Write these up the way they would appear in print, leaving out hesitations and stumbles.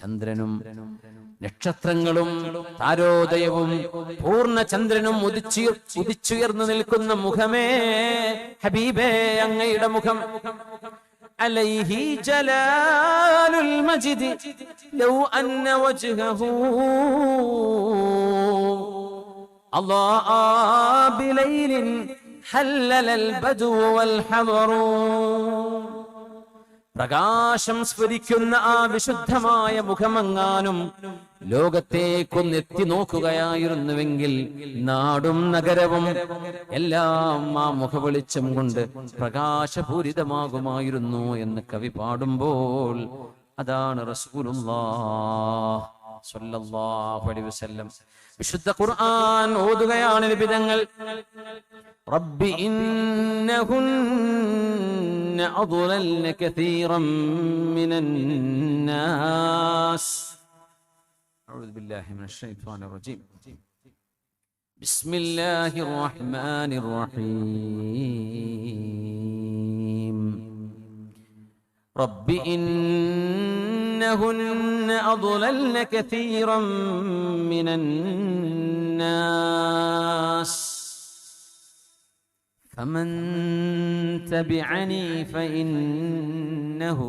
ചന്ദ്രനും നക്ഷത്രങ്ങളും താരോദയവും പൂർണ്ണ ചന്ദ്രനും ഉദിച്ചുയർന്നു നിൽക്കുന്ന മുഖമേ ഹബീബേ അങ്ങയുടെ മുഖം അലൈഹി ജലാലുൽ മജിദ് ലൗ അന്ന വജ്ഹഹു അല്ലാഅ ബിലൈലിൻ ഹല്ലലൽ ബദു വൽ ഹദറു പ്രകാശം സ്ഫുരിക്കുന്ന ആ വിശുദ്ധമായ മുഖമെങ്ങാനും ലോകത്തേക്കൊന്നെത്തി നോക്കുകയായിരുന്നുവെങ്കിൽ നാടും നഗരവും എല്ലാം ആ മുഖവെളിച്ചം കൊണ്ട് പ്രകാശപൂരിതമാകുമായിരുന്നു എന്ന് കവി പാടുമ്പോൾ അതാണ് റസൂലുള്ളാഹി സ്വല്ലല്ലാഹു അലൈഹി വസല്ലം വിശുദ്ധ ഖുർആൻ ഓതുകയാണ് നിബിതങ്ങൾ. റബ്ബി ഇന്നഹുന്ന അദ്ലൽന കസീറൻ മിനൻ നാസ്. അഊദു ബില്ലാഹി മിനശ് ശൈത്വാനിർ റജീം. ബിസ്മില്ലാഹിർ റഹ്മാനിർ റഹീം. റബ്ബി إنهن أضللن كثيرا من الناس فمن تبعني فإنه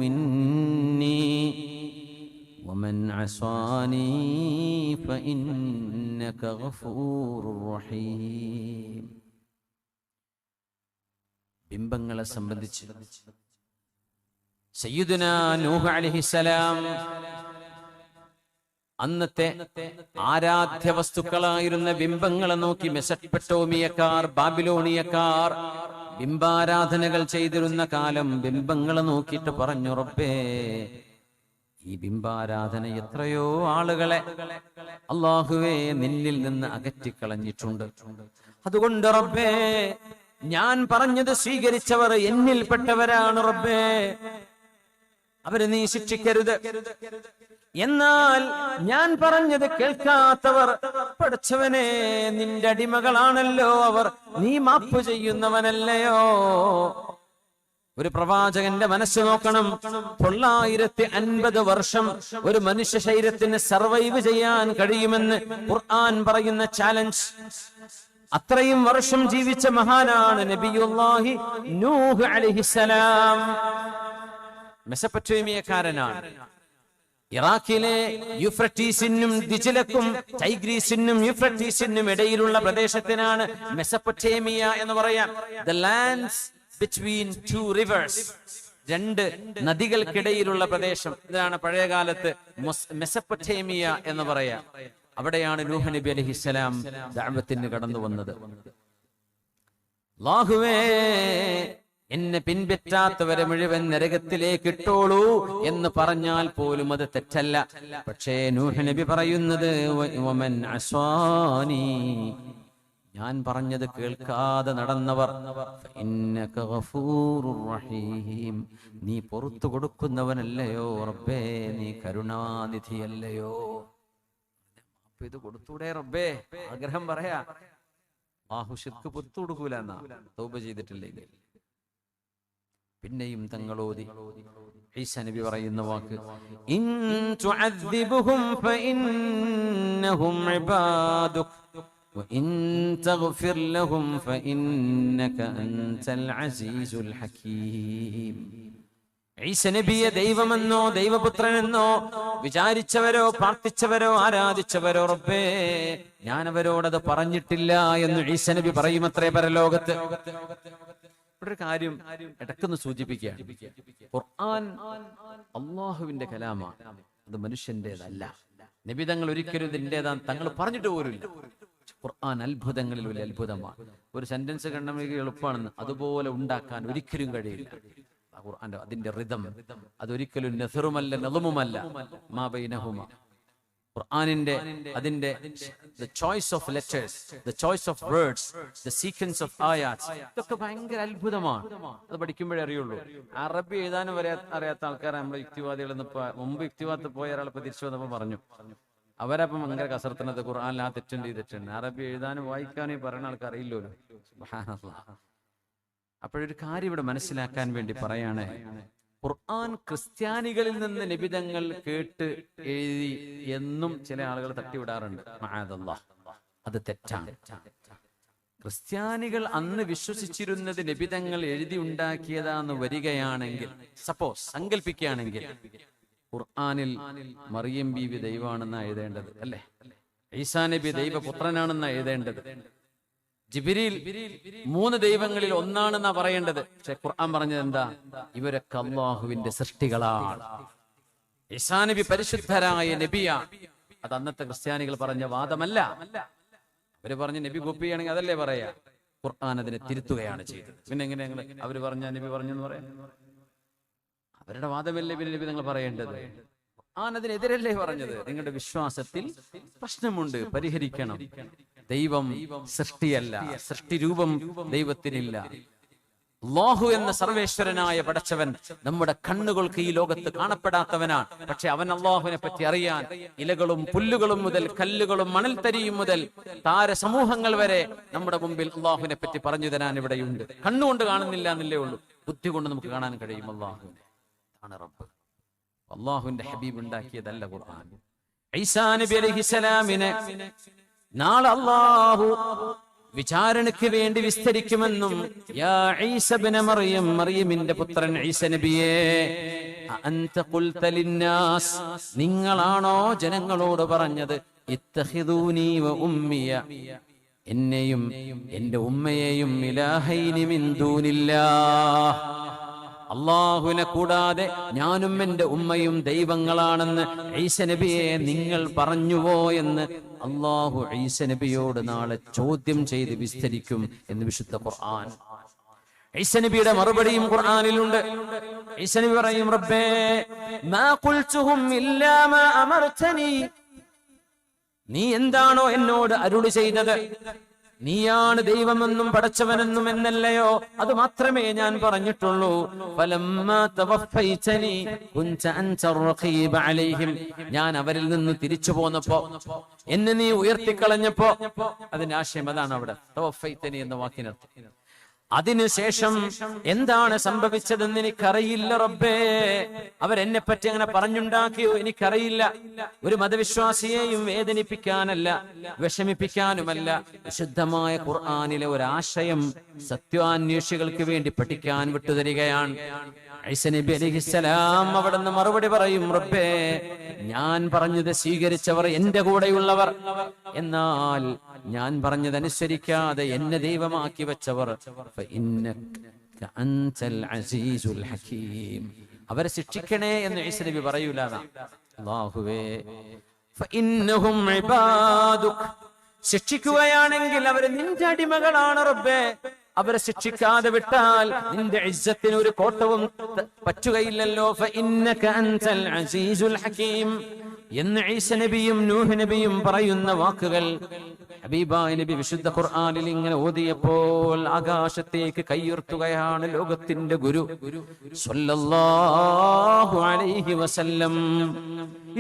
مني ومن عصاني فإنك غفور رحيم. ബിംബങ്ങളെ സംബന്ധിച്ച് സയ്യിദുനാ നൂഹ് അലൈഹിസ്സലാം അന്നത്തെ ആരാധ്യ വസ്തുക്കളായിരുന്ന ബിംബങ്ങളെ നോക്കി മെസപ്പൊട്ടേമിയക്കാർ, ബാബിലോണിയക്കാർ ബിംബാരാധനകൾ ചെയ്തിരുന്ന കാലം ബിംബങ്ങളെ നോക്കിയിട്ട് പറഞ്ഞു, റബ്ബേ ഈ ബിംബാരാധന എത്രയോ ആളുകളെ അല്ലാഹുവേ നിന്നിൽ നിന്ന് അകറ്റിക്കളഞ്ഞിട്ടുണ്ട്. അതുകൊണ്ട് റബ്ബേ ഞാൻ പറഞ്ഞത് സ്വീകരിച്ചവർ എന്നിൽപ്പെട്ടവരാണ് റബ്ബേ, അവരെ നീ ശിക്ഷിക്കരുത്. എന്നാൽ ഞാൻ പറഞ്ഞത് കേൾക്കാത്തവർ പടച്ചവനെ നിന്റെ അടിമകളാണല്ലോ അവർ, നീ മാപ്പ് ചെയ്യുന്നവനല്ലയോ. ഒരു പ്രവാചകന്റെ മനസ്സ് നോക്കണം. 950 വർഷം ഒരു മനുഷ്യ ശരീരത്തിന് സർവൈവ് ചെയ്യാൻ കഴിയുമെന്ന് ഖുർആൻ പറയുന്ന ചാലഞ്ച്. അത്രയും വർഷം ജീവിച്ച മഹാനാണ് നബിയുല്ലാഹി നൂഹ് അലൈഹിസ്സലാം. മെസപ്പൊട്ടേമിയക്കാരനാണ്. ഇറാഖിലെ യൂഫ്രട്ടീസിനും ദിജ്ലക്കും ടൈഗ്രീസിനും യൂഫ്രട്ടീസിനും ഇടയിലുള്ള പ്രദേശത്തിനാണ് മെസപ്പൊട്ടേമിയ എന്ന് പറയാം. The lands between two rivers. 2 നദികൾക്കിടയിലുള്ള പ്രദേശം, ഇതാണ് പഴയകാലത്ത് മെസപ്പൊട്ടേമിയ എന്ന് പറയാം. അവിടെയാണ് നൂഹ് നബി അലൈഹിസ്സലാം ദഅവത്തിന് കടന്നു വന്നത്. അല്ലാഹുവേ എന്നെ പിൻപറ്റാത്തവരെ മുഴുവൻ നരകത്തിലേക്ക് ഇട്ടോളൂ എന്ന് പറഞ്ഞാൽ പോലും അത് തെറ്റല്ല. പക്ഷേ നൂഹ് നബി പറയുന്നത് വമൻ അസ്വാനി, ഞാൻ പറഞ്ഞത് കേൾക്കാതെ നടന്നവർ ഫഇന്നക ഗഫൂറുർ റഹീം, നീ പുറത്തു കൊടുക്കുന്നവനല്ലയോ റബ്ബേ, നീ കരുണാനിധിയല്ലയോ. ഇത് കൊടുത്തൂടെ റബ്ബേ, ആഗ്രഹം പറയാ. അല്ലാഹു ശിർക്ക് പുറത്തു കൊടുക്കൂല എന്നാ തൗബ ചെയ്തിട്ടില്ലെങ്കിൽ. പിന്നെയും തങ്ങളോതി ഈസാ നബി പറയുന്ന വാക്ക്, ഇൻ തുഅദ്ദിബുഹും ഫഇന്നഹും ഇബാദുക വഇൻ തഗ്ഫിർ ലഹും ഫഇന്നക അൻതൽ അസീസുൽ ഹകീം. ഈസാ നബിയെ ദൈവമെന്നോ ദൈവപുത്രനെന്നോ വിചാരിച്ചവരോ പ്രാർത്ഥിച്ചവരോ ആരാധിച്ചവരോ റബ്ബേ ഞാൻ അവരോടത് പറഞ്ഞിട്ടില്ല എന്ന് ഈസാ നബി പറയുമത്രേ പരലോകത്ത്. ഒരു കാര്യം ഇടക്കൊന്ന് സൂചിപ്പിക്കുക, ഖുർആൻ അല്ലാഹുവിന്റെ കലാമാണ്, അത് മനുഷ്യന്റേതല്ല. നബി തങ്ങൾ ഒരിക്കലും ഇതിൻ്റെതാ തങ്ങൾ പറഞ്ഞിട്ട് പോലുമില്ല. ഖുർആൻ അത്ഭുതങ്ങളിൽ വലിയ അത്ഭുതമാണ്. ഒരു സെന്റൻസ് കണ്ടെങ്കിൽ എളുപ്പമാണെന്ന് അതുപോലെ ഉണ്ടാക്കാൻ ഒരിക്കലും കഴിയില്ല. ഖുർആന്റെ അതിന്റെ റിതം അതൊരിക്കലും നസറുമല്ല നളുമുമല്ല, മാ ബൈനഹുമ. ഖുർആനിന്റെ അതിന്റെ the choice of letters, the choice of words, the sequence of ayats, ഇതൊക്കെ ഭയങ്കര അത്ഭുതമാണ്. അത് പഠിക്കുമ്പോഴേ അറിയുള്ളൂ. അറബി എഴുതാനും അറിയാത്ത ആൾക്കാരെ നമ്മുടെ യുക്തിവാദികൾ മുമ്പ് യുക്തിവാദത്തിൽ പോയ ഒരാളെ തിരിച്ചു വന്നപ്പോൾ പറഞ്ഞു, അവരപ്പം ഭയങ്കര കസർത്തിനത് ഖുർആനിൽ ആ തെറ്റുണ്ട് ഈ തെറ്റുണ്ട്. അറബി എഴുതാനും വായിക്കാനും പറയുന്ന ആൾക്ക് അറിയില്ലല്ലോ. സുബ്ഹാനല്ലാഹ്. അപ്പോഴൊരു കാര്യം ഇവിടെ മനസ്സിലാക്കാൻ വേണ്ടി പറയാണ്, ഖുർആൻ ക്രിസ്ത്യാനികളിൽ നിന്ന് നിബിധങ്ങൾ കേട്ട് എഴുതി എന്നും ചില ആളുകൾ തട്ടിവിടാറുണ്ട്. മഅദല്ലാഹ്, അത് തെറ്റാണ്. ക്രിസ്ത്യാനികൾ അന്ന് വിശ്വസിച്ചിരുന്നത് നിബിധങ്ങൾ എഴുതി ഉണ്ടാക്കിയതാന്ന് വരികയാണെങ്കിൽ, സപ്പോസ് സങ്കല്പിക്കുകയാണെങ്കിൽ, ഖുർആനിൽ മറിയം ബീവി ദൈവമാണെന്നാ എഴുതേണ്ടത്, അല്ലേ? ഈസാ നബി ദൈവപുത്രനാണെന്നാ എഴുതേണ്ടത്. ജിബ്രീൽ 3 ദൈവങ്ങളിൽ ഒന്നാണെന്നാ പറയേണ്ടത്. പക്ഷെ ഖുർആൻ പറഞ്ഞത് എന്താ? ഇവരൊക്കെ അല്ലാഹുവിന്റെ സൃഷ്ടികളാണ്. ഈസാ നബി പരിശുദ്ധരായ നബിയാണ്. അത് അന്നത്തെ ക്രിസ്ത്യാനികൾ പറഞ്ഞ വാദമല്ല. അവര് പറഞ്ഞ നബി കോപ്പി ചെയ്യണമെങ്കിൽ അതല്ലേ പറയാ. ഖുർആൻ അതിനെ തിരുത്തുകയാണ് ചെയ്തത്. പിന്നെ എങ്ങനെ അവര് പറഞ്ഞ നബി പറഞ്ഞെന്ന് പറയാം? അവരുടെ വാദമല്ലേ പിന്നെ നബി നിങ്ങൾ പറയേണ്ടത്? ഖുർആൻ അതിനെതിരല്ലേ പറഞ്ഞത്? നിങ്ങളുടെ വിശ്വാസത്തിൽ പ്രശ്നമുണ്ട്, പരിഹരിക്കണം. ദൈവം സൃഷ്ടിയല്ല, സൃഷ്ടിരൂപം ദൈവത്തിനില്ല. അല്ലാഹു എന്ന സർവേശ്വരനായ പടച്ചവൻ നമ്മുടെ കണ്ണുകൾക്ക് ഈ ലോകത്ത് കാണപ്പെടാത്തവനാണ്. പക്ഷെ അവൻ അല്ലാഹുവിനെ പറ്റി അറിയാൻ ഇലകളും പുല്ലുകളും മുതൽ കല്ലുകളും മണൽത്തരിയും മുതൽ താരസമൂഹങ്ങൾ വരെ നമ്മുടെ മുമ്പിൽ അല്ലാഹുവിനെ പറ്റി പറഞ്ഞു തരാൻ ഇവിടെയുണ്ട്. കണ്ണുകൊണ്ട് കാണുന്നില്ല എന്നല്ലേ ഉള്ളൂ, ബുദ്ധി കൊണ്ട് നമുക്ക് കാണാൻ കഴിയും അല്ലാഹുവിനെ. ആണ് റബ്ബ്. അല്ലാഹുവിന്റെ ഹബീബ് ഉണ്ടാക്കിയതല്ല ഖുർആൻ. ഈസാ നബി അലൈഹിസ്സലാമിനെ നാളെ അല്ലാഹു വിചാരണയ്ക്ക് വേണ്ടി വിസ്തരിക്കുമെന്നും, യാ ഈസ ഇബ്ന മറിയം, മറിയമിന്റെ പുത്രൻ ഈസ നബിയേ, അഅൻത ഖുൽത ലിന്നാസ്, നിങ്ങളാണോ ജനങ്ങളോട് പറഞ്ഞത്, ഇത്തഖിദൂനി വ ഉമ്മിയ, എന്നെയും എന്റെ ഉമ്മയെയും ഇലാഹൈനി മിൻ ദൂനില്ലാഹ്, അല്ലാഹുവിനെ കൂടാതെ ഞാനും എന്റെ ഉമ്മയും ദൈവങ്ങളാണെന്ന് ഈസ നബിയെ നിങ്ങൾ പറഞ്ഞുവോ എന്ന് അല്ലാഹു ഈസ നബിയോട് നാളെ ചോദ്യം ചെയ്ത് വിസ്തരിക്കും എന്ന് വിശുദ്ധ ഖുർആൻ. ഈസ നബിയുടെ മറുപടിയും ഖുർആനിലുണ്ട്. ഈസ നബി പറയും, റബ്ബേ മാ ഖുൽതുഹും ഇല്ലാ മാ അമർതനി, നീ എന്താണോ എന്നോട് അരുളി ചെയ്തത്, നീയാണ് ദൈവമെന്നും പടച്ചവനെന്നും എന്നല്ലയോ, അത് മാത്രമേ ഞാൻ പറഞ്ഞിട്ടുള്ളൂ. ഫലമ്മാ തവഫൈതനി കുൻത അൻത റഖീബ അലൈഹിം, ഞാൻ അവരിൽ നിന്ന് തിരിച്ചു പോന്നപ്പോ, എന്നെ നീ ഉയർത്തിക്കളഞ്ഞപ്പോ, അതിന്റെ ആശയം അതാണ് അവിടെ തവഫൈതനി എന്ന വാക്കിനർത്ഥം. അതിനുശേഷം എന്താണ് സംഭവിച്ചതെന്ന് എനിക്കറിയില്ല റബ്ബേ. അവരെന്നെ പറ്റി അങ്ങനെ പറഞ്ഞുണ്ടാക്കിയോ എനിക്കറിയില്ല. ഒരു മതവിശ്വാസിയെയും വേദനിപ്പിക്കാനല്ല, വിഷമിപ്പിക്കാനുമല്ല, വിശുദ്ധമായ ഖുർആനിലെ ഒരാശയം സത്യാന്വേഷികൾക്ക് വേണ്ടി പഠിക്കാൻ വിട്ടുതരികയാണ്. ഈസ നബി അലൈഹിസ്സലാം അവിടുന്ന് മറുപടി പറയും, റബ്ബേ ഞാൻ പറഞ്ഞത് സ്വീകരിച്ചവർ എന്റെ കൂടെയുള്ളവർ, എന്നാൽ ഞാൻ പറഞ്ഞതനുസരിക്കാതെ എന്നെ ദൈവമാക്കി വെച്ചവർ അവരെ ശിക്ഷിക്കണേ എന്ന് ഈസ നബി പറയൂല. അല്ലാഹുവേ ശിക്ഷിക്കുകയാണെങ്കിൽ അവർ നിന്റെ അടിമകളാണ് റബ്ബേ. അവരെ ശിക്ഷിക്കാതെ വിട്ടാൽ നിന്റെ ഇസ്സത്തിന് ഒരു കോട്ടവും പറ്റുകയില്ലല്ലോ. ഫഇന്നക അൻതൽ അസീസുൽ ഹകീം എന്ന് ഈസ നബിയും നൂഹ് നബിയും പറയുന്ന വാക്കുകൾ ഹബീബായ നബി വിശുദ്ധ ഖുർആനിൽ ഇങ്ങനെ ഓതിയപ്പോൾ ആകാശത്തേക്ക് കയ്യുയർത്തുകയാണ് ലോകത്തിന്റെ ഗുരു സ്വല്ലല്ലാഹു അലൈഹി വസല്ലം.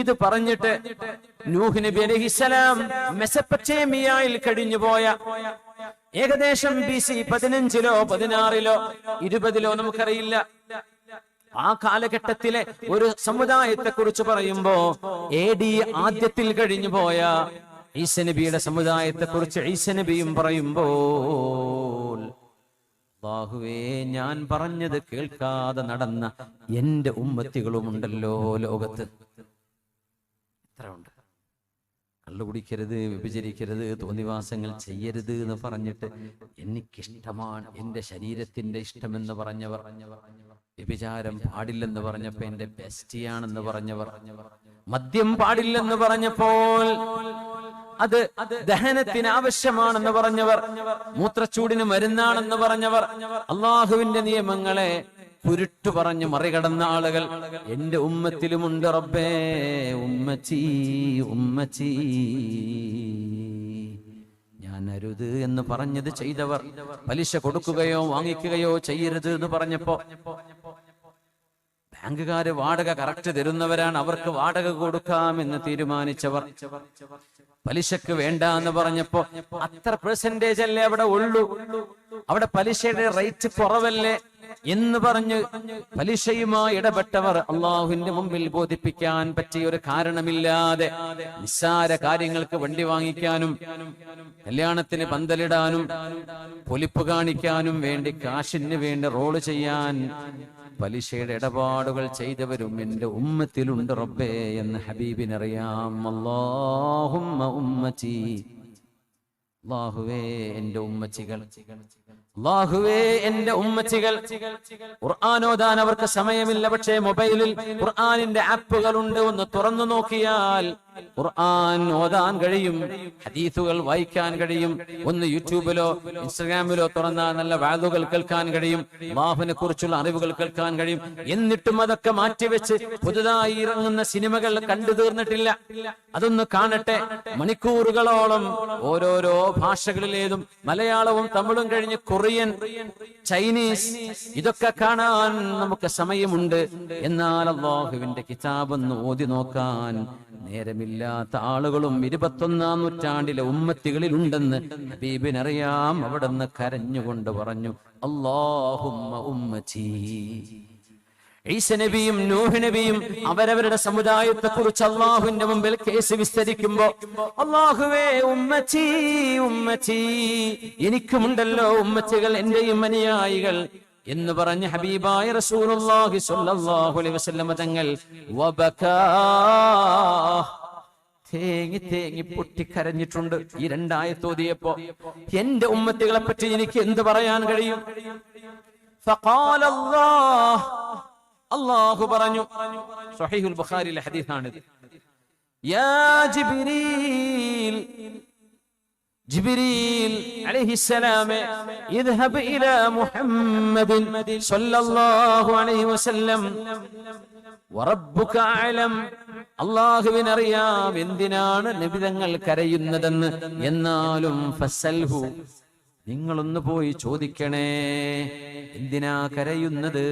ഇത് പറഞ്ഞിട്ട് നൂഹ് നബി അലൈഹിസ്സലാം മെസപ്പൊട്ടേമിയയിൽ കഴിഞ്ഞുപോയ ഏകദേശം BC 15-ലോ 16-ലോ 20-ലോ നമുക്കറിയില്ല, ആ കാലഘട്ടത്തിലെ ഒരു സമുദായത്തെ കുറിച്ച് പറയുമ്പോ AD ആദ്യത്തിൽ കഴിഞ്ഞു പോയ ഈസ നബിയുടെ സമുദായത്തെ കുറിച്ച് ഈസ നബിയും പറയുമ്പോൾ, അല്ലാഹുവേ ഞാൻ പറഞ്ഞത് കേൾക്കാതെ നടന്ന എന്റെ ഉമ്മത്തികളുമുണ്ടല്ലോ ലോകത്ത്. എത്ര ഉണ്ട്? കള്ളു കുടിക്കരുത്, വ്യഭിചരിക്കരുത്, തോന്നിവാസങ്ങൾ ചെയ്യരുത് എന്ന് പറഞ്ഞിട്ട് എനിക്കിഷ്ടമാണ്, എന്റെ ശരീരത്തിന്റെ ഇഷ്ടമെന്ന് പറഞ്ഞവർ, വ്യഭിചാരം പാടില്ലെന്ന് പറഞ്ഞപ്പോ എന്റെ ബെസ്റ്റിയാണെന്ന് പറഞ്ഞവർ, മദ്യം പാടില്ലെന്ന് പറഞ്ഞപ്പോൾ അത് ദഹനത്തിന് ആവശ്യമാണെന്ന് പറഞ്ഞവർ, മൂത്രച്ചൂടിന് മരുന്നാണെന്ന് പറഞ്ഞവർ, അള്ളാഹുവിന്റെ നിയമങ്ങളെ കുരുട്ടു പറഞ്ഞ് മറികടന്ന ആളുകൾ എന്റെ ഉമ്മത്തിലുമുണ്ട് റബ്ബേ. ഉമ്മച്ചി ഉമ്മച്ചി ഞാൻ അരുത് എന്ന് പറഞ്ഞത് ചെയ്തവർ, പലിശ കൊടുക്കുകയോ വാങ്ങിക്കുകയോ ചെയ്യരുത് എന്ന് പറഞ്ഞപ്പോ ബാങ്കുകാര് വാടക കറക്റ്റ് തരുന്നവരാണ്, അവർക്ക് വാടക കൊടുക്കാമെന്ന് തീരുമാനിച്ചവർ പലിശക്ക് വേണ്ട എന്ന് പറഞ്ഞപ്പോ അത്ര പെർസെന്റേജ് അല്ലേ അവിടെ ഉള്ളൂ, അവിടെ പലിശയുടെ റേറ്റ് കുറവല്ലേ എന്ന് പറഞ്ഞ് പലിശയുമായി ഇടപെട്ടവർ അള്ളാഹുവിന്റെ മുമ്പിൽ ബോധിപ്പിക്കാൻ പറ്റിയ ഒരു കാരണമില്ലാതെ നിസ്സാര കാര്യങ്ങൾക്ക് വണ്ടി വാങ്ങിക്കാനും കല്യാണത്തിന് പന്തലിടാനും പൊലിപ്പ് കാണിക്കാനും വേണ്ടി കാശിന് വേണ്ടി റോള് ചെയ്യാൻ പലിശയുടെ ഇടപാടുകൾ ചെയ്തവരും എന്റെ ഉമ്മത്തിലുണ്ട് റബ്ബേ എന്ന് ഹബീബിനറിയാം. അല്ലാഹുമ്മ ഉമ്മത്തി, അല്ലാഹുവേ എന്റെ ഉമ്മച്ചികൾ, അല്ലാഹുവേ എന്റെ ഉമ്മച്ചികൾ. ഖുർആൻ ഓതാൻ അവർക്ക് സമയമില്ല, പക്ഷേ മൊബൈലിൽ ഖുർആനിന്റെ ആപ്പുകൾ ഉണ്ട്, ഒന്ന് തുറന്നു നോക്കിയാൽ ഖുർആൻ ഓതാൻ കഴിയും, ഹദീസുകൾ വായിക്കാൻ കഴിയും. ഒന്ന് യൂട്യൂബിലോ ഇൻസ്റ്റാഗ്രാമിലോ തുറന്നാൽ നല്ല വാദുകൾ കേൾക്കാൻ കഴിയും, അല്ലാഹുവിനെ കുറിച്ചുള്ള അറിവുകൾ കേൾക്കാൻ കഴിയും. എന്നിട്ടും അതൊക്കെ മാറ്റിവെച്ച് പുതുതായി ഇറങ്ങുന്ന സിനിമകൾ കണ്ടു തീർന്നിട്ടില്ല, അതൊന്ന് കാണട്ടെ. മണിക്കൂറുകളോളം ഓരോരോ ഭാഷകളിലേതും മലയാളവും തമിഴും കഴിഞ്ഞ് കൊറിയൻ, ചൈനീസ് ഇതൊക്കെ കാണാൻ നമുക്ക് സമയമുണ്ട്. എന്നാൽ അല്ലാഹുവിന്റെ കിതാബ് ഒന്ന് ഓതി നോക്കാൻ നേരമില്ലാത്ത ആളുകളും 21-ാം നൂറ്റാണ്ടിലെ ഉമ്മത്തികളിൽ ഉണ്ടെന്ന് ഹബീബിനറിയാം. അവിടുന്ന് കരഞ്ഞുകൊണ്ട് പറഞ്ഞു, അല്ലാഹുമ്മ ഉമ്മത്തി. ഈസ നബിയും നൂഹ് നബിയും അവരവരുടെ സമുദായത്തെ കുറിച്ച് അള്ളാഹുവിന്റെ മുമ്പിൽ കേസ് വിസ്തരിക്കുമ്പോ അല്ലാഹുവേ ഉമ്മത്തി ഉമ്മത്തി, എനിക്കുമുണ്ടല്ലോ ഉമ്മത്തികൾ, എന്റെയും അനുയായികൾ എന്ന് പറഞ്ഞ് ഹബീബായ റസൂലുള്ളാഹി സ്വല്ലല്ലാഹു അലൈഹി വസല്ലം തങ്ങൾ വബകാ, തേങ്ങി തേങ്ങി പൊട്ടിക്കരഞ്ഞിട്ടുണ്ട്. ഈ രണ്ടായത്ത് ഓതിയപ്പോ എന്റെ ഉമ്മത്തികളെ പറ്റി എനിക്ക് എന്ത് പറയാൻ കഴിയും? ഫഖാല അല്ലാഹ്, അല്ലാഹു പറഞ്ഞു, സ്വഹീഹുൽ ബുഖാരിയിലെ ഹദീസാണിത്. യാ ജിബ്രീൽ, ജിബ്രീൽ അലൈഹിസ്സലാം, ഇദ്ഹബ് ഇലാ മുഹമ്മദിൻ സ്വല്ലല്ലാഹു അലൈഹി വസല്ലം വറബ്ബുക അഅലം. അല്ലാഹുവിനറിയാം എന്തിനാണ് നബി തങ്ങൾ കരയുന്നതെന്ന്, എന്നാലും ഫസൽഹു, നിങ്ങളൊന്ന് പോയി ചോദിക്കണേ എന്തിനാ കരയുന്നത്.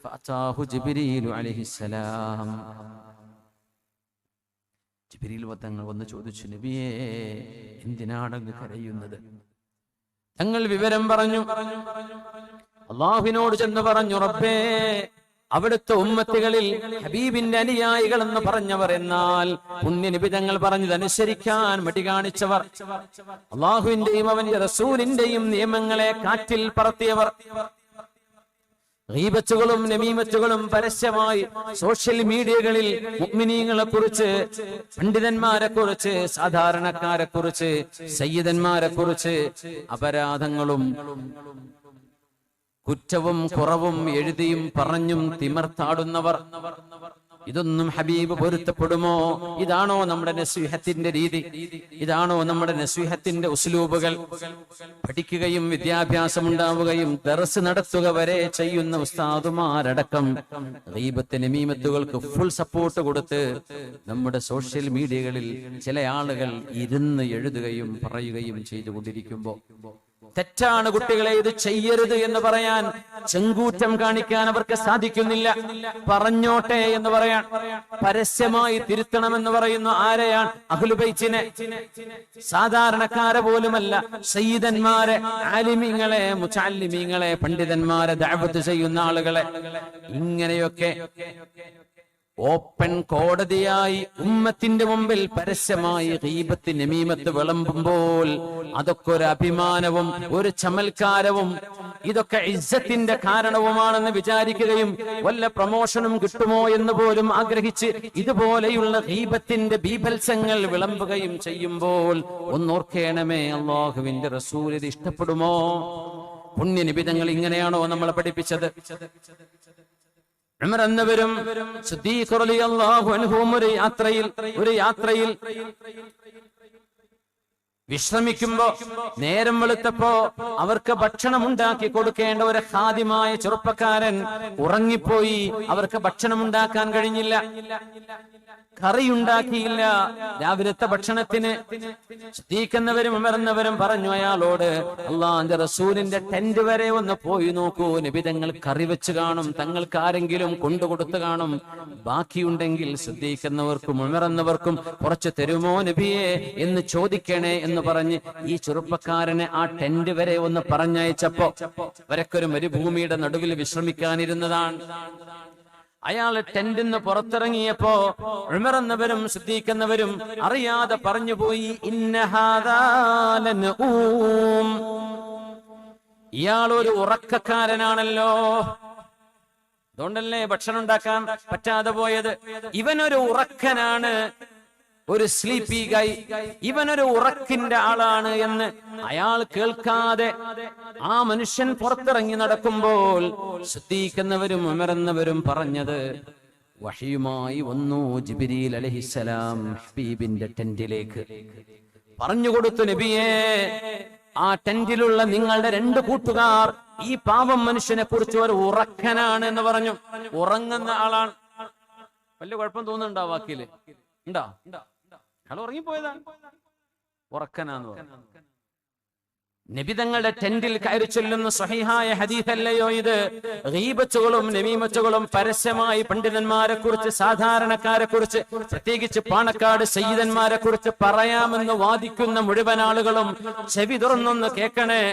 ഫഅതാഹു ജിബ്രീൽ അലൈഹിസ്സലാം, ജിബ്രീൽ തങ്ങൾ വന്ന് ചോദിച്ചു, നബിയേ എന്തിനാണ് അങ്ങ് കരയുന്നത്? തങ്ങൾ വിവരം പറഞ്ഞു, അല്ലാഹുവിനോട് ചെന്ന് പറഞ്ഞു, റബ്ബേ അവിടുത്തെ ഉമ്മത്തികളിൽ ഹബീബിന്റെ അനുയായികൾ എന്ന് പറഞ്ഞവർ, എന്നാൽ പുണ്യനബി തങ്ങൾ പറഞ്ഞതനുസരിക്കാൻ മടി കാണിച്ചവർ, അല്ലാഹുവിന്റെയും അവന്റെ റസൂലിന്റെയും നിയമങ്ങളെ കാറ്റിൽ പറത്തിയവർ, ഗീബത്തുകളും നമീമത്തുകളും പരസ്യമായി സോഷ്യൽ മീഡിയകളിൽ മുഅ്മിനീങ്ങളെ കുറിച്ച്, പണ്ഡിതന്മാരെ കുറിച്ച്, സാധാരണക്കാരെ കുറിച്ച്, സയ്യിദന്മാരെ കുറിച്ച് അപരാധങ്ങളും കുറ്റവും കുറവും എഴുതിയും പറഞ്ഞും തിമർത്താടുന്നവർ, ഇതൊന്നും ഹബീബ് പൊരുത്തപ്പെടുമോ? ഇതാണോ നമ്മുടെ നസ്വീഹത്തിന്റെ രീതി? ഇതാണോ നമ്മുടെ നസ്വീഹത്തിന്റെ ഉസ്ലൂബുകൾ? പഠിക്കുകയും വിദ്യാഭ്യാസം ഉണ്ടാവുകയും ദർസ് നടത്തുക വരെ ചെയ്യുന്ന ഉസ്താദുമാരടക്കം ഗീബത്ത് നമീമത്തുകൾക്ക് ഫുൾ സപ്പോർട്ട് കൊടുത്ത് നമ്മുടെ സോഷ്യൽ മീഡിയകളിൽ ചില ആളുകൾ ഇരുന്ന് എഴുതുകയും പറയുകയും ചെയ്തുകൊണ്ടിരിക്കുമ്പോ തെറ്റാണ് കുട്ടികളെ, ഇത് ചെയ്യരുത് എന്ന് പറയാൻ, ചെങ്കൂറ്റം കാണിക്കാൻ അവർക്ക് സാധിക്കുന്നില്ല. പറഞ്ഞോട്ടെ എന്ന് പറയാൻ, പരസ്യമായി തിരുത്തണമെന്ന് പറയുന്ന ആരെയാണ്? അഹ്ലുൽ ബൈത്തിനെ, സാധാരണക്കാരെ പോലുമല്ല, സയ്യിദന്മാരെ, ആലിമീങ്ങളെ, മുതഅല്ലിമീങ്ങളെ, പണ്ഡിതന്മാരെ, ദഅവത്ത് ചെയ്യുന്ന ആളുകളെ. ഇങ്ങനെയൊക്കെ ഓപ്പൺ കോടതിയായി ഉമ്മത്തിന്റെ മുമ്പിൽ പരസ്യമായി ഗീബത്ത് നമീമത്ത് വിളമ്പുമ്പോൾ അതൊക്കെ ഒരു അഭിമാനവും ഒരു ചമൽക്കാരവും ഇതൊക്കെ ഇസ്സത്തിന്റെ കാരണവുമാണെന്ന് വിചാരിക്കുകയും വല്ല പ്രമോഷനും കിട്ടുമോ എന്ന് പോലും ആഗ്രഹിച്ച് ഇതുപോലെയുള്ള ഗീബത്തിന്റെ ബീഭത്സങ്ങൾ വിളമ്പുകയും ചെയ്യുമ്പോൾ ഒന്നോർക്കേണമേ, അല്ലാഹുവിന്റെ റസൂൽ ഇത് ഇഷ്ടപ്പെടുമോ? പുണ്യനിബിതങ്ങൾ ഇങ്ങനെയാണോ നമ്മളെ പഠിപ്പിച്ചത്? ഉമർ എന്നവരും സിദ്ദീഖ് റളിയല്ലാഹു അൻഹു ഒരു യാത്രയിൽ വിശ്രമിക്കുമ്പോ നേരം വെളുത്തപ്പോ അവർക്ക് ഭക്ഷണം ഉണ്ടാക്കി കൊടുക്കേണ്ട ഒരു ഖാദിമായ ചെറുപ്പക്കാരൻ ഉറങ്ങിപ്പോയി. അവർക്ക് ഭക്ഷണം ഉണ്ടാക്കാൻ കഴിഞ്ഞില്ല, കറിയുണ്ടാക്കിയില്ല. രാവിലത്തെ ഭക്ഷണത്തിന് ശ്രദ്ധിക്കുന്നവരും ഉമർന്നവരും പറഞ്ഞു അയാളോട്, അള്ളാന്റെ റസൂലിന്റെ ടെന്റ് വരെ ഒന്ന് പോയി നോക്കൂ, നബി തങ്ങൾ കറി വെച്ച് കാണും, തങ്ങൾക്ക് ആരെങ്കിലും കൊണ്ടുകൊടുത്തു കാണും, ബാക്കിയുണ്ടെങ്കിൽ ശ്രദ്ധിക്കുന്നവർക്കും ഉമർന്നവർക്കും കുറച്ച് തരുമോ നബിയെ എന്ന് ചോദിക്കണേ എന്ന് പറഞ്ഞ് ഈ ചെറുപ്പക്കാരനെ ആ ടെന്റ് വരെ ഒന്ന് പറഞ്ഞയച്ചപ്പോ അവരൊക്കെ മരുഭൂമിയുടെ നടുവിൽ വിശ്രമിക്കാനിരുന്നതാണ്. അയാൾ ടെന്റിൽ നിന്ന് പുറത്തിറങ്ങിയപ്പോ ഉമർ എന്നവരും സിദ്ദീഖ് അറിയാതെ പറഞ്ഞുപോയി, ഇയാൾ ഒരു ഉറക്കക്കാരനാണല്ലോ, അതുകൊണ്ടല്ലേ ഭക്ഷണം ഉണ്ടാക്കാൻ പറ്റാതെ പോയത്. ഇവനൊരു ഉറക്കനാണ്, ഒരു സ്ലീപ്പി ഗൈ, ഇവനൊരു ഉറക്കിന്റെ ആളാണ് എന്ന് അയാൾ കേൾക്കാതെ ആ മനുഷ്യൻ പുറത്തിറങ്ങി നടക്കുമ്പോൾ ശ്രദ്ധിക്കുന്നവരും ഉമർന്നവരും പറഞ്ഞത്, വഹിയുമായി വന്നു ജിബ്രീൽ അലൈഹിസ്സലാം ഹബീബിന്റെ ടെന്റിലേക്ക്. പറഞ്ഞുകൊടുത്തു, നബിയേ, ആ ടെന്റിലുള്ള നിങ്ങളുടെ 2 കൂട്ടുകാർ ഈ പാവം മനുഷ്യനെ കുറിച്ച് ഒരു ഉറക്കനാണ് എന്ന് പറഞ്ഞു. ഉറങ്ങുന്ന ആളാണ്. വലിയ കുഴപ്പം തോന്നുന്നുണ്ടോ വാക്കില്? ഉണ്ടോ? അയാൾ ഉറങ്ങിപ്പോയതാണ്, ഉറക്കനാന്ന് പറഞ്ഞു. നബി തങ്ങളുടെ ടെന്റിൽ കയറി ചൊല്ലുന്ന സ്വഹീഹായ ഹദീസ് അല്ലയോ ഇത്? ഗീബത്തുകളും നമീമത്തുകളും പരസ്യമായി പണ്ഡിതന്മാരെ കുറിച്ച്, സാധാരണക്കാരെ കുറിച്ച്, പ്രത്യേകിച്ച് പാണക്കാട് സയ്യിദന്മാരെ കുറിച്ച് പറയാമെന്ന് വാദിക്കുന്ന മുഴുവൻ ആളുകളും ചെവി തുറന്നൊന്ന് കേൾക്കണേ.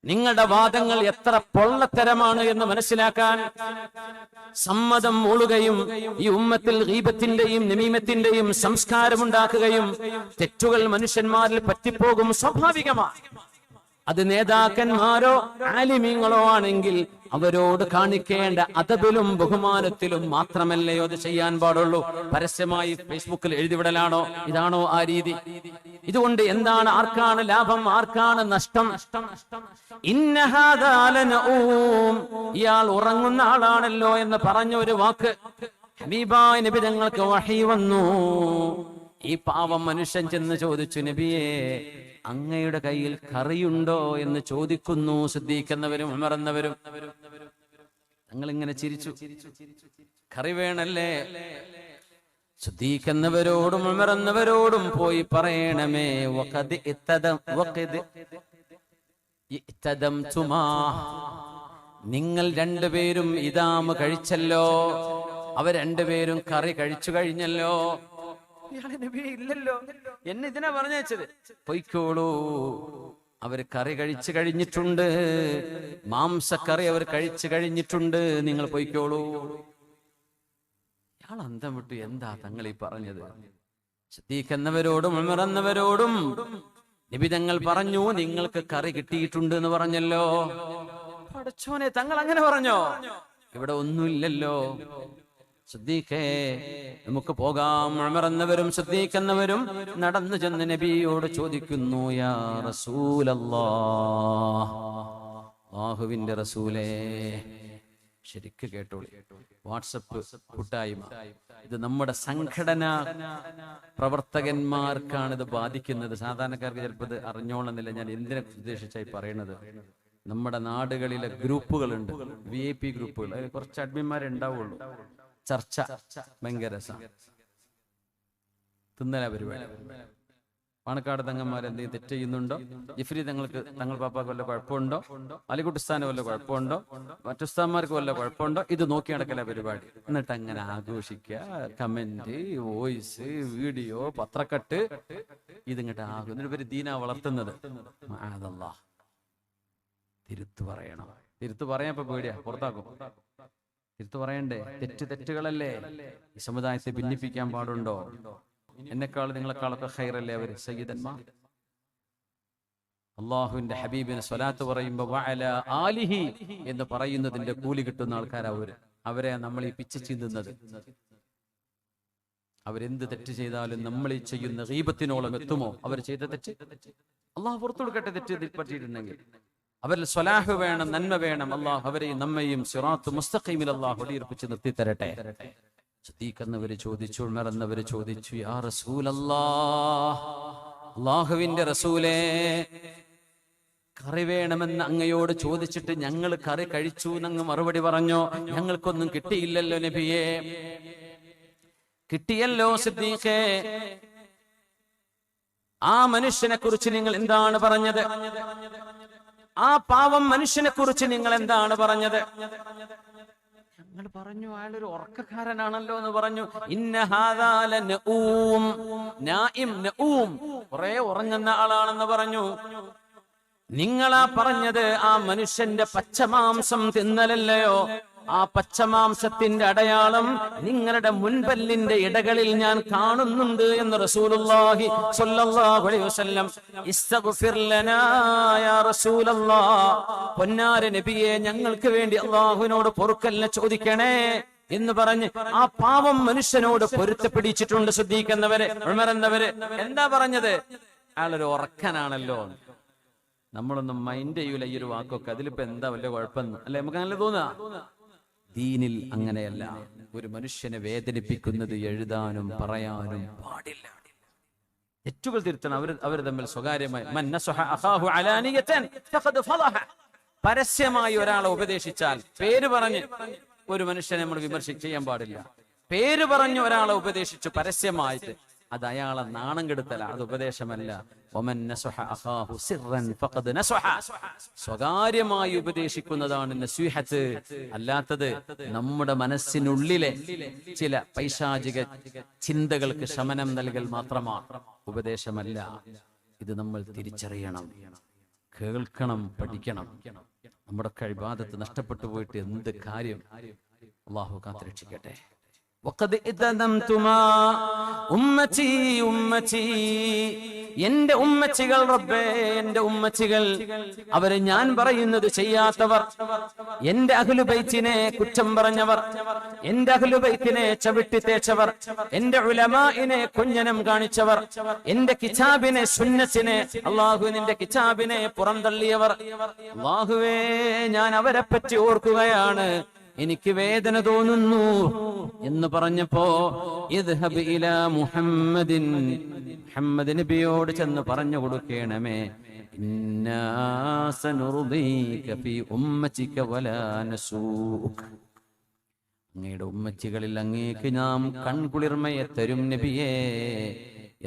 നിങ്ങളുടെ വാദങ്ങൾ എത്ര പൊള്ളത്തരമാണ് എന്ന് മനസ്സിലാക്കാൻ സമ്മതം മൂളുകയും ഈ ഉമ്മത്തിൽ ഗീബത്തിന്റെയും നമീമത്തിന്റെയും സംസ്കാരമുണ്ടാക്കുകയും തെറ്റുകൾ മനുഷ്യന്മാരിൽ പറ്റിപ്പോകും, സ്വാഭാവികമാണ്. അത് നേതാക്കന്മാരോ ആലിമീങ്ങളോ ആണെങ്കിൽ അവരോട് കാണിക്കേണ്ട അദബിലും ബഹുമാനത്തിലും മാത്രമല്ലയോ അത് ചെയ്യാൻ പാടുള്ളൂ. പരസ്യമായി ഫേസ്ബുക്കിൽ എഴുതിവിടലാണോ? ഇതാണോ ആ രീതി? ഇതുകൊണ്ട് എന്താണ്, ആർക്കാണ് ലാഭം, ആർക്കാണ് നഷ്ടം? ഇയാൾ ഉറങ്ങുന്ന ആളാണല്ലോ എന്ന് പറഞ്ഞ ഒരു വാക്ക് ഹബീബായ നബി തങ്ങൾക്ക് വഹി വന്നു. ഈ പാവം മനുഷ്യൻ ചെന്ന് ചോദിച്ചു, നബിയേ, അങ്ങയുടെ കയ്യിൽ കറിയുണ്ടോ എന്ന് ചോദിക്കുന്നു. സിദ്ദീഖെന്നവരും ഉമറന്നവരും തങ്ങൾ ഇങ്ങനെ ചിരിച്ചു. കറി വേണല്ലേ? സിദ്ദീഖെന്നവരോടും ഉമറന്നവരോടും പോയി പറയണമേ, നിങ്ങൾ 2 പേരും ഇദാമ് കഴിച്ചല്ലോ, അവർ 2 പേരും കറി കഴിച്ചു കഴിഞ്ഞല്ലോ. ഇല്ലല്ലോ, എന്നെ ഇതിനാ പറഞ്ഞത്. പൊയ്ക്കോളൂ, അവർ കറി കഴിച്ചു കഴിഞ്ഞിട്ടുണ്ട്, മാംസക്കറി അവർ കഴിച്ചു കഴിഞ്ഞിട്ടുണ്ട്, നിങ്ങൾ പൊയ്ക്കോളൂ. ഇയാൾ അന്തം വിട്ടു, എന്താ തങ്ങൾ ഈ പറഞ്ഞത്? സിദ്ദീഖെന്നവരോടും ഉമറന്നവരോടും നബി തങ്ങൾ പറഞ്ഞു, നിങ്ങൾക്ക് കറി കിട്ടിയിട്ടുണ്ട് എന്ന് പറഞ്ഞല്ലോ. പടച്ചോനെ, തങ്ങൾ അങ്ങനെ പറഞ്ഞോ? ഇവിടെ ഒന്നുമില്ലല്ലോ. സിദ്ദീഖേ, നമുക്ക് പോകാം. ഉമറന്നവരും സിദ്ദീഖെന്നവരും നടന്നു ചെന്ന് നബിയോട് ചോദിക്കുന്നു, യാ റസൂലല്ലാഹ്, അല്ലാഹുവിന്റെ റസൂലേ. ശരിക്ക് കേട്ടോളി, വാട്സപ്പ് കൂട്ടായ്മ ഇത് നമ്മുടെ സംഘടനാ പ്രവർത്തകന്മാർക്കാണ് ഇത് ബാധിക്കുന്നത്. സാധാരണക്കാർക്ക് ചിലപ്പോൾ ഇത് അറിഞ്ഞോളന്നില്ല. ഞാൻ എന്തിനെ ഉദ്ദേശിച്ചായി പറയണത്, നമ്മുടെ നാടുകളിലെ ഗ്രൂപ്പുകളുണ്ട്, VIP ഗ്രൂപ്പുകൾ, കുറച്ച് അഡ്മിന്മാരെ ഉണ്ടാവുള്ളൂ. ചർച്ച ഭയങ്കര രസമാണ്. തിന്നല പരിപാടി. പാണക്കാട് തങ്ങന്മാർ എന്തെങ്കിലും തെറ്റ് ചെയ്യുന്നുണ്ടോ, ജിഫ്രി തങ്ങൾ പാപ്പാക്ക് വല്ല കുഴപ്പമുണ്ടോ, അലികുട്ടിസ്ഥാന് വല്ല കുഴപ്പമുണ്ടോ, മറ്റുസ്താന്മാർക്ക് വല്ല കുഴപ്പമുണ്ടോ, ഇത് നോക്കി നടക്കല പരിപാടി. എന്നിട്ട് അങ്ങനെ ആഘോഷിക്കുക, കമന്റ്, വോയിസ്, വീഡിയോ, പത്രക്കട്ട്, ഇതിങ്ങോട്ട് ആകും. എന്നിട്ട് പേര് ദീന വളർത്തുന്നത്. തിരുത്തു പറയണം. തിരുത്തു പറയാൻ ഇപ്പൊ പേടിയാ, പുറത്താക്കും. തിരുത്തു പറയണ്ടേ? തെറ്റുകളല്ലേ? ഈ സമുദായത്തെ ഭിന്നിപ്പിക്കാൻ പാടുണ്ടോ? എന്നെക്കാൾ നിങ്ങളെക്കാളൊക്കെ ഖൈറല്ലേ അവര് സയ്യിദന്മാർ? അള്ളാഹുവിന്റെ ഹബീബിന് സ്വലാത്ത് പറയുമ്പോ വഅലാ ആലിഹി എന്ന് പറയുന്നതിന്റെ കൂലി കിട്ടുന്ന ആൾക്കാരാ അവരെ നമ്മൾ ഈ പിച്ച ചിന്തുന്നത്. അവരെന്ത് തെറ്റ് ചെയ്താലും നമ്മൾ ഈ ചെയ്യുന്ന ഗീബത്തിനോളം എത്തുമോ? അവർ ചെയ്ത തെറ്റ് അള്ളാഹു പുറത്തു കൊടുക്കട്ടെ. തെറ്റ് പറ്റിയിട്ടുണ്ടെങ്കിൽ അവരിൽ സ്വലാഹ് വേണം, നന്മ വേണം. അള്ളാഹു അവരെയും നമ്മയും സിറാത്ത് മുസ്തഖീമിൽ അള്ളാഹു ഒളിയിർപ്പിച്ച് നിർത്തി തരട്ടെ. സിദ്ദീഖ് എന്നവര് ചോദിച്ചു, ഉമർ എന്നവര് ചോദിച്ചു, യാ റസൂലല്ലാഹ്, അല്ലാഹുവിന്റെ റസൂലേ, കറി വേണമെന്ന് അങ്ങയോട് ചോദിച്ചിട്ട് ഞങ്ങൾ കറി കഴിച്ചു എന്നങ്ങ് മറുപടി പറഞ്ഞോ? ഞങ്ങൾക്കൊന്നും കിട്ടിയില്ലല്ലോ നബിയേ. കിട്ടിയല്ലോ സിദ്ദീഖേ. ആ മനുഷ്യനെ കുറിച്ച് നിങ്ങൾ എന്താണ് പറഞ്ഞത്? ആ പാവം മനുഷ്യനെ കുറിച്ച് നിങ്ങൾ എന്താണ് പറഞ്ഞത്? ഞങ്ങൾ പറഞ്ഞു അയാളൊരു ഉറക്കക്കാരനാണല്ലോ എന്ന് പറഞ്ഞു. ഇന്ന ഹാദാ ലനഊം, നായിം നഊം, കുറെ ഉറങ്ങുന്ന ആളാണെന്ന് പറഞ്ഞു. നിങ്ങളാ പറഞ്ഞത് ആ മനുഷ്യന്റെ പച്ചമാംസം തിന്നലല്ലയോ? ആ പച്ചമാംസത്തിന്റെ അടയാളം നിങ്ങളുടെ മുൻപല്ലിന്റെ ഇടകളിൽ ഞാൻ കാണുന്നുണ്ട് എന്ന് റസൂലുള്ളാഹി സ്വല്ലല്ലാഹു അലൈഹി വസല്ലം. ഇസ്തഗ്ഫിർ ലനാ യാ റസൂലല്ലാഹ്, പൊന്നാര നബിയെ ഞങ്ങൾക്ക് വേണ്ടി അല്ലാഹുവിനോട് പൊറുക്കലിനെ ചോദിക്കണേ എന്ന് പറഞ്ഞ് ആ പാവം മനുഷ്യനോട് പൊരുത്തപ്പിടിച്ചിട്ടുണ്ട് സിദ്ദീഖ് എന്നവര്, ഉമർ എന്നവര്. എന്താ പറഞ്ഞത്? അയാളൊരു ഉറക്കനാണല്ലോ. നമ്മളൊന്നും മൈൻഡ് ചെയ്യൂല ഈ ഒരു വാക്കൊക്കെ. അതിലിപ്പോ എന്താ വല്ല കുഴപ്പമെന്ന് അല്ലെ നമുക്ക് അങ്ങനെ തോന്നുക. ദീനിൽ അങ്ങനെയല്ല. ഒരു മനുഷ്യനെ വേദനിപ്പിക്കുന്നത് എഴുതാനും പറയാനും പാടില്ല. തെറ്റുകൾ തിരുത്തണം. അവർ തമ്മിൽ സ്വകാര്യമായി പരസ്യമായി ഒരാളെ ഉപദേശിച്ചാൽ, പേര് പറഞ്ഞ് ഒരു മനുഷ്യനെ നമ്മൾ ചെയ്യാൻ പാടില്ല. പേര് പറഞ്ഞു ഒരാളെ ഉപദേശിച്ചു പരസ്യമായിട്ട്, അത് അയാളെ നാണം കെടുത്തല, അത് ഉപദേശമല്ല. സ്വകാര്യമായി ഉപദേശിക്കുന്നതാണ് നസീഹത്ത്. അല്ലാത്തത് നമ്മുടെ മനസ്സിനുള്ളിലെ ചില പൈശാചിക ചിന്തകൾക്ക് ശമനം നൽകൽ മാത്രമാണ്, ഉപദേശമല്ല. ഇത് നമ്മൾ തിരിച്ചറിയണം, കേൾക്കണം, പഠിക്കണം. നമ്മുടെ ഇബാദത്ത് നഷ്ടപ്പെട്ടു പോയിട്ട് എന്ത് കാര്യം? അല്ലാഹു കാത്തുരക്ഷിക്കട്ടെ. എന്റെ ഉമ്മച്ചികൾ, റബ്ബേ എന്റെ ഉമ്മച്ചികൾ, അവര് ഞാൻ പറയുന്നത് ചെയ്യാത്തവർ, എന്റെ അഹ്ലു ബൈത്തിനെ കുറ്റം പറഞ്ഞവർ, എന്റെ അഹ്ലു ബൈത്തിനെ ചവിട്ടി തേച്ചവർ, എന്റെ ഉലമാഇനെ കൊഞ്ഞനം കാണിച്ചവർ, എന്റെ കിതാബിനെ സുന്നത്തിനെ, അല്ലാഹുവിന്റെ കിതാബിനെ പുറന്തള്ളിയവർ, അല്ലാഹുവേ ഞാൻ അവരെ പറ്റി ഓർക്കുകയാണ്, എനിക്ക് വേദന തോന്നുന്നു എന്ന് പറഞ്ഞപ്പോ ഇദ്ഹബ് ഇലാ മുഹമ്മദിൻ, മുഹമ്മദ് നബിയോട് ചെന്ന് പറഞ്ഞു കൊടുക്കണമേ, ഇന്നാ സനുർദീക ഫീ ഉമ്മതിക വലാ നസൂക, അങ്ങയുടെ ഉമ്മച്ചികളിൽ അങ്ങേക്ക് നാം കൺകുളിർമയെ തരും നബിയേ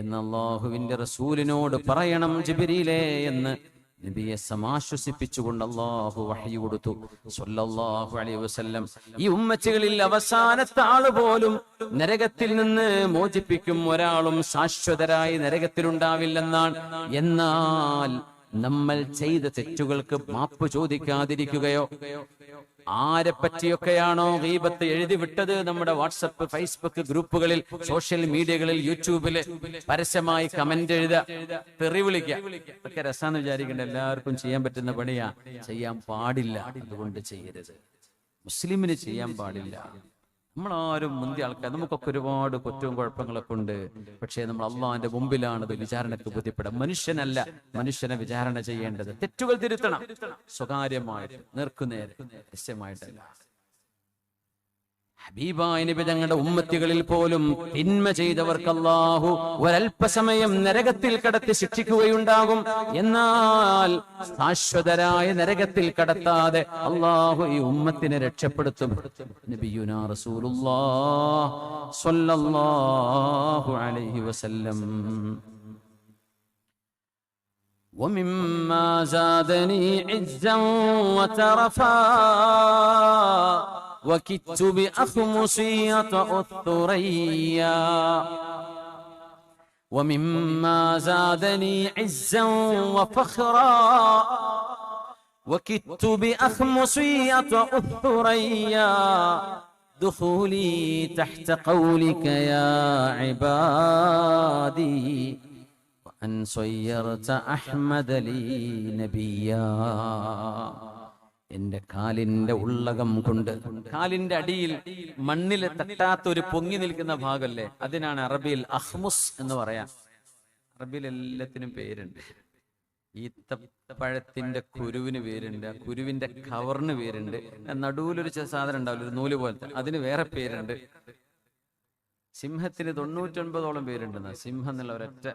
എന്ന് അല്ലാഹുവിന്റെ റസൂലിനോട് പറയണം ജിബ്രീലേ എന്ന് നബിയെ സമാശ്വസിപ്പിച്ചുകൊണ്ട് അല്ലാഹു വഹ്യ് കൊടുത്തു സ്വല്ലല്ലാഹു അലൈഹി വസല്ലം. ഈ ഉമ്മച്ചികളിൽ അവസാനത്തെ ആള് പോലും നരകത്തിൽ നിന്ന് മോചിപ്പിക്കും ഒരാളും ശാശ്വതരായി നരകത്തിലുണ്ടാവില്ലെന്നാണ്. എന്നാൽ നമ്മൾ ചെയ്ത തെറ്റുകൾക്ക് മാപ്പ് ചോദിക്കാതിരിക്കുകയോ, ആരെ പറ്റിയൊക്കെയാണോ ഗീബത്ത് എഴുതി വിട്ടത് നമ്മുടെ വാട്സപ്പ്, ഫേസ്ബുക്ക് ഗ്രൂപ്പുകളിൽ, സോഷ്യൽ മീഡിയകളിൽ, യൂട്യൂബില് പരസ്യമായി കമന്റ് എഴുതുക, തെറി വിളിക്കുക, ഇതൊക്കെ രസാന്ന് വിചാരിക്കേണ്ട, എല്ലാവർക്കും ചെയ്യാൻ പറ്റുന്ന പണിയാ. ചെയ്യാൻ പാടില്ല, അതുകൊണ്ട് ചെയ്യരുത്. മുസ്ലിമിന് ചെയ്യാൻ പാടില്ല. നമ്മളാരും മുന്തിയ ആൾക്കാർ, നമുക്കൊക്കെ ഒരുപാട് കുറ്റവും കുഴപ്പങ്ങളൊക്കെ ഉണ്ട്. പക്ഷേ നമ്മൾ അള്ളാഹിന്റെ മുമ്പിലാണ് അത് വിചാരണക്ക് ബോധ്യപ്പെടാം. മനുഷ്യനല്ല മനുഷ്യനെ വിചാരണ ചെയ്യേണ്ടത്. തെറ്റുകൾ തിരുത്തണം, സ്വകാര്യമായിട്ട്, നേർക്കുനേരെ, രഹസ്യമായിട്ടല്ല. ഹബീബായ നബി തങ്ങളുടെ ഉമ്മത്തികളിൽ പോലും തിന്മ ചെയ്തവർക്ക് അല്ലാഹു ഒരൽപ്പസമയം നരകത്തിൽ കടത്തി ശിക്ഷിക്കുകയുണ്ടാകും. എന്നാൽ ശാശ്വതരായ നരകത്തിൽ കടത്താതെ അല്ലാഹു ഈ ഉമ്മത്തിനെ രക്ഷപ്പെടുത്തും. നബിയുനാ റസൂലുള്ളാഹി സ്വല്ലല്ലാഹു അലൈഹി വസല്ലം. ومما زادني عزا وترفا وكدت بأخمصية الثريا ومما زادني عزا وفخرا وكدت بأخمصية الثريا دخولي تحت قولك يا عبادي وأن صيرت أحمد لي نبيا. എന്റെ കാലിന്റെ ഉള്ളകം കൊണ്ട്, കാലിന്റെ അടിയിൽ മണ്ണിൽ തട്ടാത്ത ഒരു പൊങ്ങി നിൽക്കുന്ന ഭാഗമല്ലേ, അതിനാണ് അറബിയിൽ അഹ്മുസ് എന്ന് പറയാം. അറബിയിൽ എല്ലാത്തിനും പേരുണ്ട്. ഈത്തപ്പഴത്തിന്റെ കുരുവിന് പേരുണ്ട്, ആ കുരുവിന്റെ കവറിന് പേരുണ്ട്, നടുവിലൊരു സാധനം ഉണ്ടാവില്ല, ഒരു നൂല് പോലത്തെ, അതിന് വേറെ പേരുണ്ട്. സിംഹത്തിന് 99ഓളം പേരുണ്ടെന്ന്. സിംഹം എന്നുള്ള ഒരൊറ്റ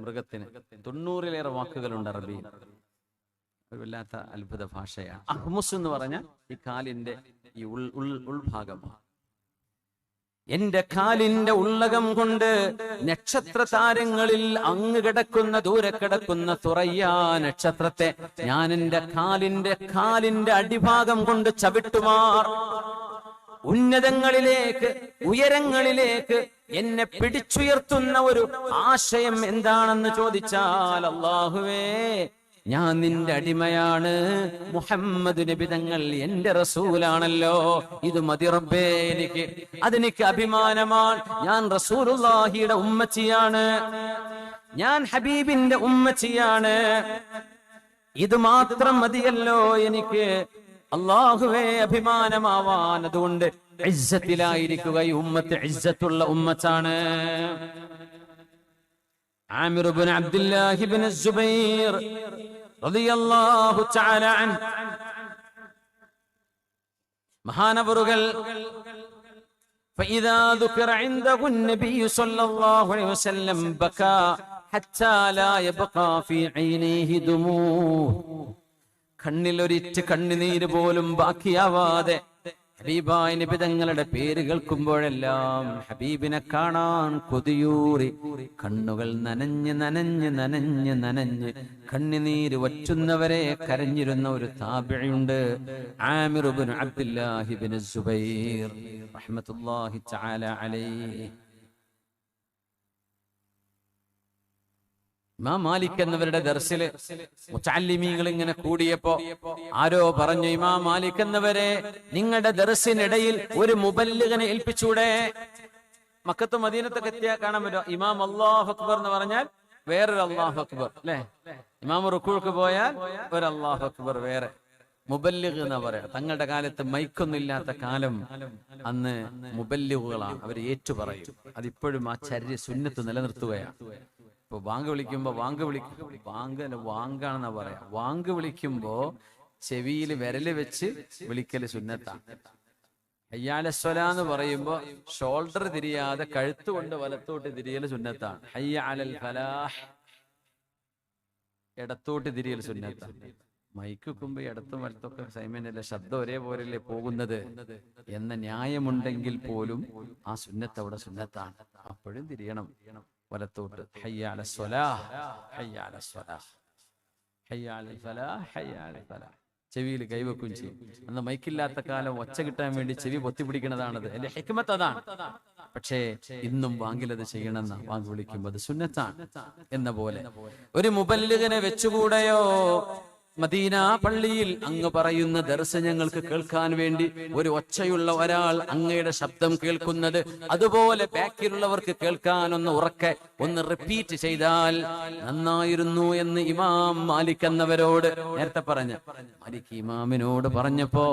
മൃഗത്തിന് 90-ലേറെ വാക്കുകളുണ്ട് അറബിയിൽ. ഒരു വല്ലാത്ത അത്ഭുത ഭാഷയാണ്. അഹ്മുസ് എന്ന് പറഞ്ഞ ഈ കാലിന്റെ ഈ ഉൾഭാഗമാണ്. എന്റെ കാലിന്റെ ഉള്ളകം കൊണ്ട് നക്ഷത്ര താരങ്ങളിൽ അങ്ങ് കിടക്കുന്ന ദൂരെ കിടക്കുന്ന തുറയ്യാ നക്ഷത്രത്തെ ഞാൻ എന്റെ കാലിന്റെ അടിഭാഗം കൊണ്ട് ചവിട്ടുമാർ ഉന്നതങ്ങളിലേക്ക്, ഉയരങ്ങളിലേക്ക് എന്നെ പിടിച്ചുയർത്തുന്ന ഒരു ആശയം എന്താണെന്ന് ചോദിച്ചാൽ, അല്ലാഹുവേ, ഞാൻ നിന്റെ അടിമയാണ്, മുഹമ്മദ് നബി തങ്ങൾ എന്റെ റസൂലാണല്ലോ, ഇത് മതി റബ്ബേ എനിക്ക്, അതെനിക്ക് അഭിമാനമാണ്. ഞാൻ റസൂലുള്ളാഹിയുടെ ഉമ്മച്ചിയാണ്, ഞാൻ ഹബീബിന്റെ ഉമ്മച്ചിയാണ്, ഇത് മാത്രം മതിയല്ലോ എനിക്ക് അല്ലാഹുവേ അഭിമാനമാവാൻ. അതുകൊണ്ട് ഇസ്സത്തിലായിരിക്കുക, ഈ ഉമ്മത്ത് ഇസ്സത്തുള്ള ഉമ്മത്താണ്. ആമിർ ഇബ്നു അബ്ദുല്ലാഹി ഇബ്നു സുബൈർ റളിയല്ലാഹു തആല അൻഹു മഹാനവറുകൾ فإذا ذكر عنده النبي صلى الله عليه وسلم بكى حتى لا يبقى في عينيه دموع. കണ്ണിലൊരിറ്റ് കണ്ണുനീര് പോലും ബാക്കിയാവാതെ ഹബീബായ നബി തങ്ങളുടെ പേര് കേൾക്കുമ്പോഴെല്ലാം ഹബീബിനെ കാണാൻ കൊതിയൂറി കണ്ണുകൾ നനഞ്ഞ് നനഞ്ഞ് നനഞ്ഞ് നനഞ്ഞ് കണ്ണുനീര് വറ്റുന്നവരെ കരഞ്ഞിരുന്ന ഒരു താബിഈയുണ്ട്, ആമിർ ഇബ്നു അബ്ദുല്ലാഹി ഇബ്നു സുബൈർ റഹ്മത്തുള്ളാഹി തആല അലൈഹി. ഇമാം മാലിക് എന്നവരുടെ ദർസില് മുതഅല്ലിമീങ്ങൾ ഇങ്ങനെ കൂടിയപ്പോ ആരോ പറഞ്ഞു, ഇമാം മാലിക് എന്നവരെ നിങ്ങളുടെ ദർസിനിടയിൽ ഒരു മുബല്ലിഗിനെ ഏൽപ്പിച്ചൂടെ? മക്കത്തും മദീനത്തൊക്കെ എത്തിയാൽ കാണാൻ പറ്റും, ഇമാം അല്ലാഹു അക്ബർ എന്ന് പറഞ്ഞാൽ വേറൊരു അല്ലാഹു അക്ബർ അല്ലെ, ഇമാം റുക്കൂക്ക് പോയാൽ ഒരു അല്ലാഹു അക്ബർ വേറെ, മുബല്ലിഗ് എന്നാ പറയാ. തങ്ങളുടെ കാലത്ത് മൈക്കൊന്നും ഇല്ലാത്ത കാലം, അന്ന് മുബല്ലിഗുകളാണ്, അവർ ഏറ്റുപറയും. അതിപ്പോഴും ആ ചര്യ സുന്നത്ത് നിലനിർത്തുകയാണ്. ഇപ്പൊ വാങ്ക് വിളിക്കുമ്പോ വാങ്കാണെന്നാ പറയാ. വാങ്ക് വിളിക്കുമ്പോ ചെവിയിൽ വിരല് വെച്ച് വിളിക്കല് സുന്നത്താണ്. ഹയ്യ അല സ്വലാ എന്ന് പറയുമ്പോ ഷോൾഡർ തിരിയാതെ കഴുത്തുകൊണ്ട് വലത്തോട്ട് തിരിയല് സുന്നത്താണ്. ഹയ്യ അലൽ ഫലാഹ് ഇടത്തോട്ട് തിരിയൽ സുന്നത്താണ്. മൈക്ക് വെക്കുമ്പോ ഇടത്തും വലത്തൊക്കെ സൈമനല്ല, ശബ്ദം ഒരേപോലെയല്ലേ പോകുന്നത് എന്ന ന്യായമുണ്ടെങ്കിൽ പോലും ആ സുന്നത്ത് അവിടെ സുന്നത്താണ്. അപ്പോഴും തിരിയണം വലത്തോട്ട്. ഹയ്യ അല സ്വലാഹ്, ഹയ്യ അല സ്വലാഹ്, ഹയ്യ അലൽ ഫലാഹ്, ഹയ്യ അലൽ ഫലാഹ്. ചെവിയിൽ കൈവെക്കും ചെയ്യും. അന്ന് മൈക്കില്ലാത്ത കാലം ഒച്ച കിട്ടാൻ വേണ്ടി ചെവി പൊത്തിപ്പിടിക്കണതാണത്, എന്റെ ഹിക്മത്ത് അതാണ്. പക്ഷേ ഇന്നും വാങ്കിലത് ചെയ്യണമെന്ന വാങ്ക് വിളിക്കുമ്പോൾ അത് സുന്നത്താണ് എന്ന പോലെ ഒരു മുബല്ലിഗിനെ വെച്ചുകൂടെയോ? മദീന പള്ളിയിൽ അങ്ങ് പറയുന്ന ദർസ് ഞങ്ങൾക്ക് കേൾക്കാൻ വേണ്ടി ഒരു ഒച്ചയുള്ള ഒരാൾ അങ്ങയുടെ ശബ്ദം കേൾക്കുന്നത് അതുപോലെ ബാക്കിലുള്ളവർക്ക് കേൾക്കാൻ ഒന്ന് ഉറക്കെ ഒന്ന് റിപ്പീറ്റ് ചെയ്താൽ നന്നായിരുന്നു എന്ന് ഇമാം മാലിക് എന്നവരോട് നേരത്തെ പറഞ്ഞ മാലിക് ഇമാമിനോട് പറഞ്ഞപ്പോ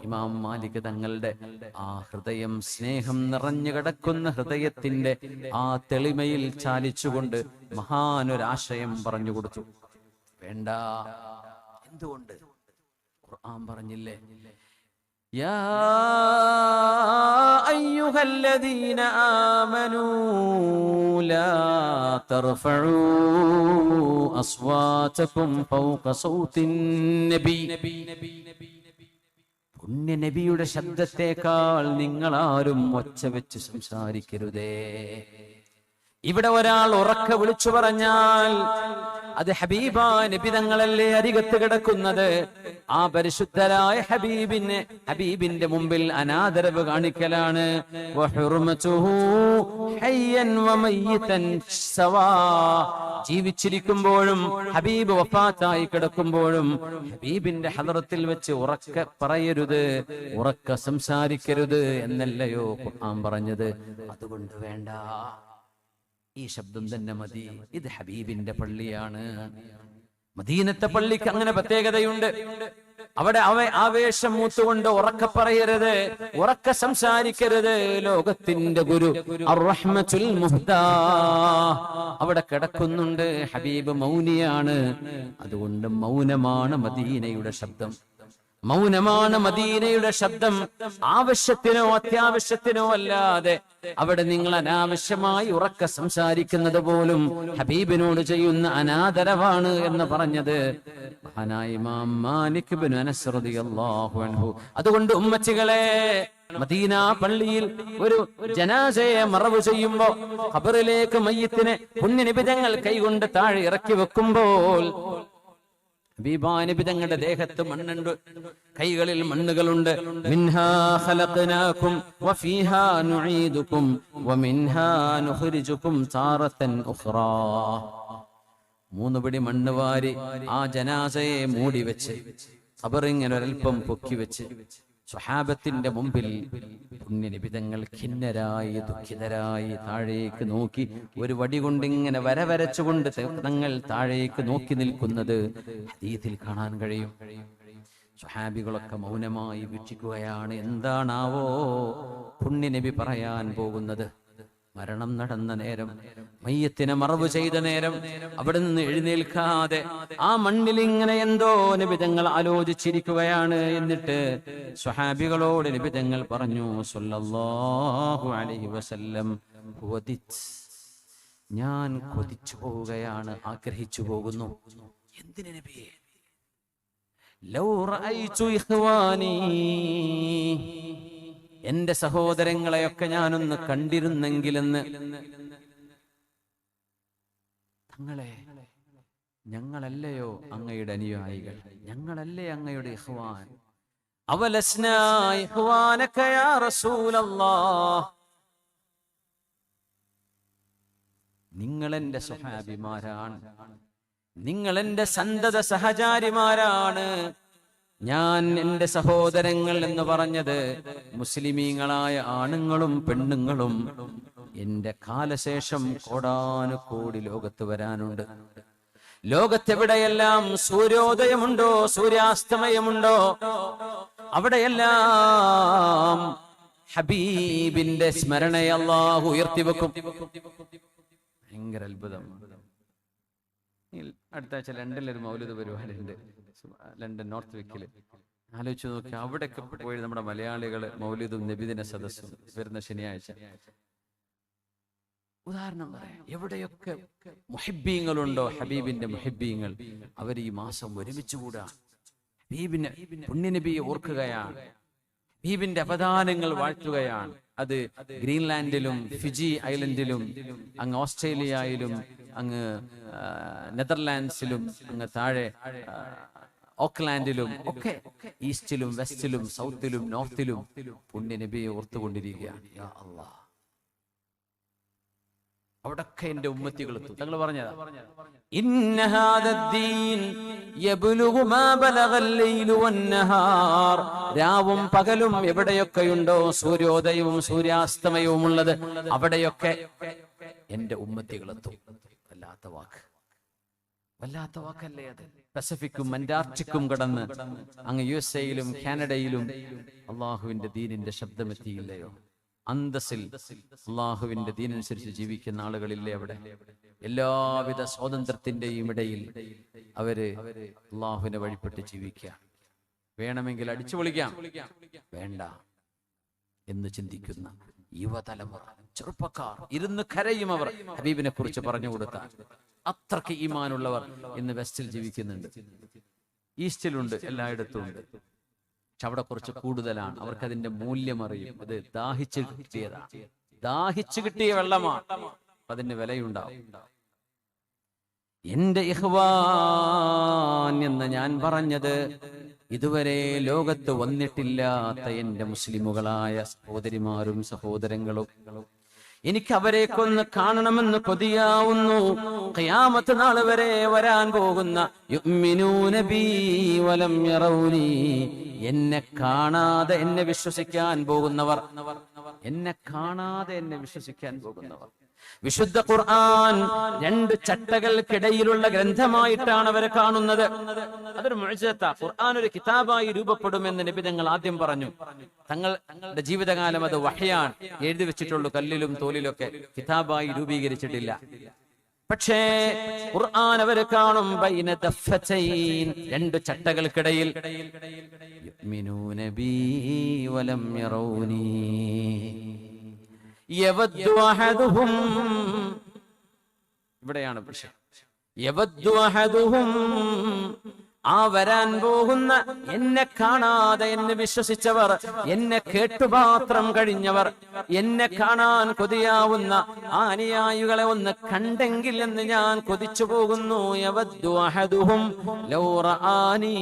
ഇമാം മാലിക് തങ്ങളുടെ ആ ഹൃദയം സ്നേഹം നിറഞ്ഞു കിടക്കുന്ന ഹൃദയത്തിന്റെ ആ തെളിമയിൽ ചാലിച്ചുകൊണ്ട് മഹാനൊരാശയം പറഞ്ഞു കൊടുത്തു. വേണ്ട, എന്തുകൊണ്ട്? ഖുർആൻ പറഞ്ഞില്ലേ, യാ അയ്യുഹല്ലദീന ആമനൂ ലാ തർഫഉ അസ്വാതകും ഫൗക സൗത്തിൻ നബി. പുണ്യ നബിയുടെ ശബ്ദത്തേക്കാൾ നിങ്ങളാരും ഒച്ച വെച്ച് സംസാരിക്കരുതേ. ഇവിടെ ഒരാൾ ഉറക്കെ വിളിച്ചു പറഞ്ഞാൽ അത് ഹബീബാ നബി തങ്ങളല്ലേ അരികത്ത് കിടക്കുന്നത്. ആ പരിശുദ്ധരായ ഹബീബിന്റെ മുമ്പിൽ അനാദരവ് കാണിക്കലാണ്. ജീവിച്ചിരിക്കുമ്പോഴും ഹബീബ് വഫാത്തായി കിടക്കുമ്പോഴും ഹബീബിന്റെ ഹദറത്തിൽ വെച്ച് ഉറക്കെ പറയരുത്, ഉറക്കെ സംസാരിക്കരുത് എന്നല്ലയോ ഖുർആൻ പറഞ്ഞത്? അതുകൊണ്ട് വേണ്ട, ഈ ശബ്ദം തന്നെ മതി. ഇത് ഹബീബിന്റെ പള്ളിയാണ്. മദീനത്തെ പള്ളിക്ക് അങ്ങനെ പ്രത്യേകതയുണ്ട്. അവിടെ ആവേശം മൂത്തുകൊണ്ട് ഉറക്കെ പറയരുത്, ഉറക്കെ സംസാരിക്കരുത്. ലോകത്തിന്റെ ഗുരു അർ-റഹ്മത്തുൽ മുഹ്ദാ അവിടെ കിടക്കുന്നുണ്ട്. ഹബീബ് മൗനിയാണ്, അതുകൊണ്ട് മൗനമാണ് മദീനയുടെ ശബ്ദം. മൗനമാണ് മദീനയുടെ ശബ്ദം. ആവശ്യത്തിനോ അത്യാവശ്യത്തിനോ അല്ലാതെ അവിടെ നിങ്ങൾ അനാവശ്യമായി ഉറക്കെ സംസാരിക്കുന്നത് പോലും ഹബീബിനോട് ചെയ്യുന്ന അനാദരവാണ് എന്ന് പറഞ്ഞത് മഹാനായ ഇമാം മാലിക് ഇബ്നു അനസ് റളിയല്ലാഹു അൻഹു. അതുകൊണ്ട് ഉമ്മച്ചികളെ, മദീന പള്ളിയിൽ ഒരു ജനാസയെ മറവ് ചെയ്യുമ്പോ ഖബറിലേക്ക് മയ്യിത്തിനെ പുണ്യനിബിതങ്ങൾ കൈകൊണ്ട് താഴെ ഇറക്കി വെക്കുമ്പോൾ ഹബീബാനബി തങ്ങളുടെ ദേഹത്ത് മണ്ണുണ്ട്, കൈകളിൽ മണ്ണുകളുണ്ട്. മിൻഹാ ഖലഖനാകും വഫീഹാ നുഈദുകും വമിൻഹാ നുഖ്രിജുകും താറത്തൻ ഉഖ്റാ. 3 പിടി മണ്ണ് വാരി ആ ജനാസയെ മൂടി വെച്ച് ഖബറിങ്ങനെ ഒരൽപ്പം പൊക്കി വെച്ച് സ്വഹാബത്തിന്റെ മുമ്പിൽ പുണ്യനിബിതങ്ങൾ ഖിന്നരായി ദുഃഖിതരായി താഴേക്ക് നോക്കി ഒരു വടി കൊണ്ടിങ്ങനെ വരവരച്ചുകൊണ്ട് തങ്ങൾ താഴേക്ക് നോക്കി നിൽക്കുന്നത് ഹദീസിൽ കാണാൻ കഴിയും. സ്വഹാബികളൊക്കെ മൗനമായി വീക്ഷിക്കുകയാണ്. എന്താണാവോ പുണ്യനബി പറയാൻ പോകുന്നത്? മരണം നടന്ന നേരം, മയ്യത്തിനെ മറവ് ചെയ്ത നേരം അവിടെ നിന്ന് എഴുന്നേൽക്കാതെ ആ മണ്ണിൽ ഇങ്ങനെ എന്തോ നിബിതങ്ങൾ ആലോചിച്ചിരിക്കുകയാണ്. എന്നിട്ട് സ്വഹാബികളോട് നിബിതങ്ങൾ പറഞ്ഞു, സല്ലല്ലാഹു അലൈഹി വസല്ലം, ഞാൻ കൊതിച്ചു പോവുകയാണ്, ആഗ്രഹിച്ചു പോകുന്നു. എന്തിന് നബിയെ? ലൗ റഅയ്തു ഇഖ്വാനി, എന്റെ സഹോദരങ്ങളെയൊക്കെ ഞാനൊന്ന് കണ്ടിരുന്നെങ്കിലെന്ന്. തങ്ങളെ, ഞങ്ങളല്ലയോ അങ്ങയുടെ അനുയായികൾ? ഞങ്ങളല്ലേ അങ്ങയുടെ ഇഖ്വാൻ? അവലസ്നാ ഇഖ്വാനക യാ റസൂലല്ലാഹ്, നിങ്ങൾ എന്റെ സ്വഹാബിമാരാണ്, നിങ്ങൾ എന്റെ സന്തത സഹചാരിമാരാണ്. ഞാൻ എന്റെ സഹോദരങ്ങൾ എന്ന് പറഞ്ഞത് മുസ്ലിമീങ്ങളായ ആണുങ്ങളും പെണ്ണുങ്ങളും എന്റെ കാലശേഷം കോടാനുകോടി ലോകത്ത് വരാനുണ്ട്. ലോകത്തെവിടെയെല്ലാം സൂര്യോദയമുണ്ടോ സൂര്യാസ്തമയമുണ്ടോ അവിടെയെല്ലാം ഹബീബിന്റെ സ്മരണയെ അല്ലാഹു ഉയർത്തിവെക്കും. ഭയങ്കര അത്ഭുതം. അടുത്ത ആഴ്ച ലണ്ടനിലൊരു മൗലിദ് പരിപാടിയുണ്ട്, ലണ്ടൻ നോർത്ത് വിക്കില്. ആലോചിച്ച് നോക്കി, അവിടെയൊക്കെ പോയി നമ്മുടെ മലയാളികള് മൗലിദും നബിദിന സദസ്സും വരുന്ന ശനിയാഴ്ച. ഉദാഹരണം പറയാം, എവിടെയൊക്കെ മുഹിബ്ബീങ്ങളുണ്ടോ, ഹബീബിന്റെ മുഹിബ്ബീങ്ങൾ, അവർ ഈ മാസം ഒരുമിച്ചുകൂടാ ഹബീബിനെ പുണ്യനബിയെ ഓർക്കുകയാണ്, ഹബീബിന്റെ അവദാനങ്ങൾ വാഴ്ത്തുകയാണ്. അത് ഗ്രീൻലാൻഡിലും ഫിജി ഐലൻഡിലും അങ്ങ് ഓസ്ട്രേലിയയിലും അങ്ങ് നെതർലാൻഡ്സിലും അങ്ങ് താഴെ ഓക്ലാൻഡിലും ഒക്കെ ഈസ്റ്റിലും വെസ്റ്റിലും സൗത്തിലും നോർത്തിലും പുണ്യനബിയെ ഓർത്തുകൊണ്ടിരിക്കുകയാണ്. യാ അല്ലാഹ്, അവിടൊക്കെ എന്റെ ഉമ്മത്തികൾ എത്തും. തങ്ങൾ പറഞ്ഞതാ, ഇന്ന ഹാദദ്ദീൻ യബ്ലുഗു മാ ബലഗൽ ലൈലു വന്നഹാർ. രാവും പകലും എവിടെയൊക്കെയുണ്ടോ സൂര്യോദയവും സൂര്യാസ്തമയവും ഉള്ളത് അവിടെയൊക്കെ എന്റെ ഉമ്മത്തികൾ എത്തും. വല്ലാത്ത വാക്ക്, വല്ലാത്ത വാക്കല്ലേ അത്? പസഫിക്കും അന്റാർട്ടിക്കും കടന്ന് അങ്ങ് USA-യിലും കാനഡയിലും അള്ളാഹുവിന്റെ ദീനിന്റെ ശബ്ദമെത്തിയില്ലയോ? അന്തസ്സിൽ അള്ളാഹുവിന്റെ ദീനനുസരിച്ച് ജീവിക്കുന്ന ആളുകളില്ലേ അവിടെ? എല്ലാവിധ സ്വാതന്ത്ര്യത്തിന്റെയും ഇടയിൽ അവര് അള്ളാഹുവിനെ വഴിപ്പെട്ട് ജീവിക്കുക. വേണമെങ്കിൽ അടിച്ചു പൊളിക്കാം, വേണ്ട എന്ന് ചിന്തിക്കുന്ന യുവതലമുറ, ചെറുപ്പക്കാർ ഇരുന്ന് കരയും. അവർ ഹബീബിനെ കുറിച്ച് പറഞ്ഞു കൊടുത്താൽ അത്രയ്ക്ക് ഈമാനുള്ളവർ ഇന്ന് വെസ്റ്റിൽ ജീവിക്കുന്നുണ്ട്, ഈസ്റ്റിലുണ്ട്, എല്ലായിടത്തും ഉണ്ട്. പക്ഷെ അവിടെ കുറച്ച് കൂടുതലാണ്. അവർക്ക് അതിന്റെ മൂല്യം അറിയും. അത് ദാഹിച്ച് കിട്ടിയതാണ്, ദാഹിച്ചു കിട്ടിയ വെള്ളമാണ്, അതിന് വിലയുണ്ടാവും. എന്റെ ഇഖ്വാൻ എന്ന് ഞാൻ പറഞ്ഞത് ഇതുവരെ ലോകത്ത് വന്നിട്ടില്ലാത്ത എന്റെ മുസ്ലിമുകളായ സഹോദരിമാരും സഹോദരങ്ങളും. എനിക്ക് അവരെക്കൊന്ന് കാണണമെന്ന് കൊതിയാവുന്നു. ഖിയാമത്ത് നാൾ വരെ വരാൻ പോകുന്ന യുഅ്മിനൂന ബി വലം യറൗനി, എന്നെ കാണാതെ എന്നെ വിശ്വസിക്കാൻ പോകുന്നവർ, എന്നെ കാണാതെ എന്നെ വിശ്വസിക്കാൻ പോകുന്നവർ. വിശുദ്ധ ഖുർആൻ 2 ചട്ടകൾക്കിടയിലുള്ള ഗ്രന്ഥമായിട്ടാണ് അവരെ കാണുന്നത്. അതൊരു മുഅ്ജിസത്താ. ഖുർആൻ ഒരു കിതാബായി രൂപപ്പെടുമെന്ന് നബി തങ്ങൾ ആദ്യം പറഞ്ഞു. തങ്ങളുടെ ജീവിതകാലം അത് വഹ്യാണ്, എഴുതി വെച്ചിട്ടുള്ളൂ, കല്ലിലും തോലിലൊക്കെ, കിതാബായി രൂപീകരിച്ചിട്ടില്ല. പക്ഷേ ഖുർആൻ അവർ കാണും ബൈന ദഫ്ഫതൈൻ, രണ്ട് ചട്ടകൾക്കിടയിൽ. യുഅ്മിനൂന ബി വലം യറൗനി യവദ്ദു അഹദുഹും, ഇവിടെയാണ് പ്രശ്നം. യവദ്ദു അഹദുഹും, ആ വരാൻ പോകുന്ന എന്നെ കാണാതെ എന്നെ വിശ്വസിച്ചവർ, എന്നെ കേട്ടുമാത്രം കഴിഞ്ഞവർ, എന്നെ കാണാൻ കൊതിയാവുന്ന ആ അനുയായികളെ ഒന്ന് കണ്ടെങ്കിൽ എന്ന് ഞാൻ കൊതിച്ചു പോകുന്നു. യവദ്ദു അഹദുഹും ലൗ റആനി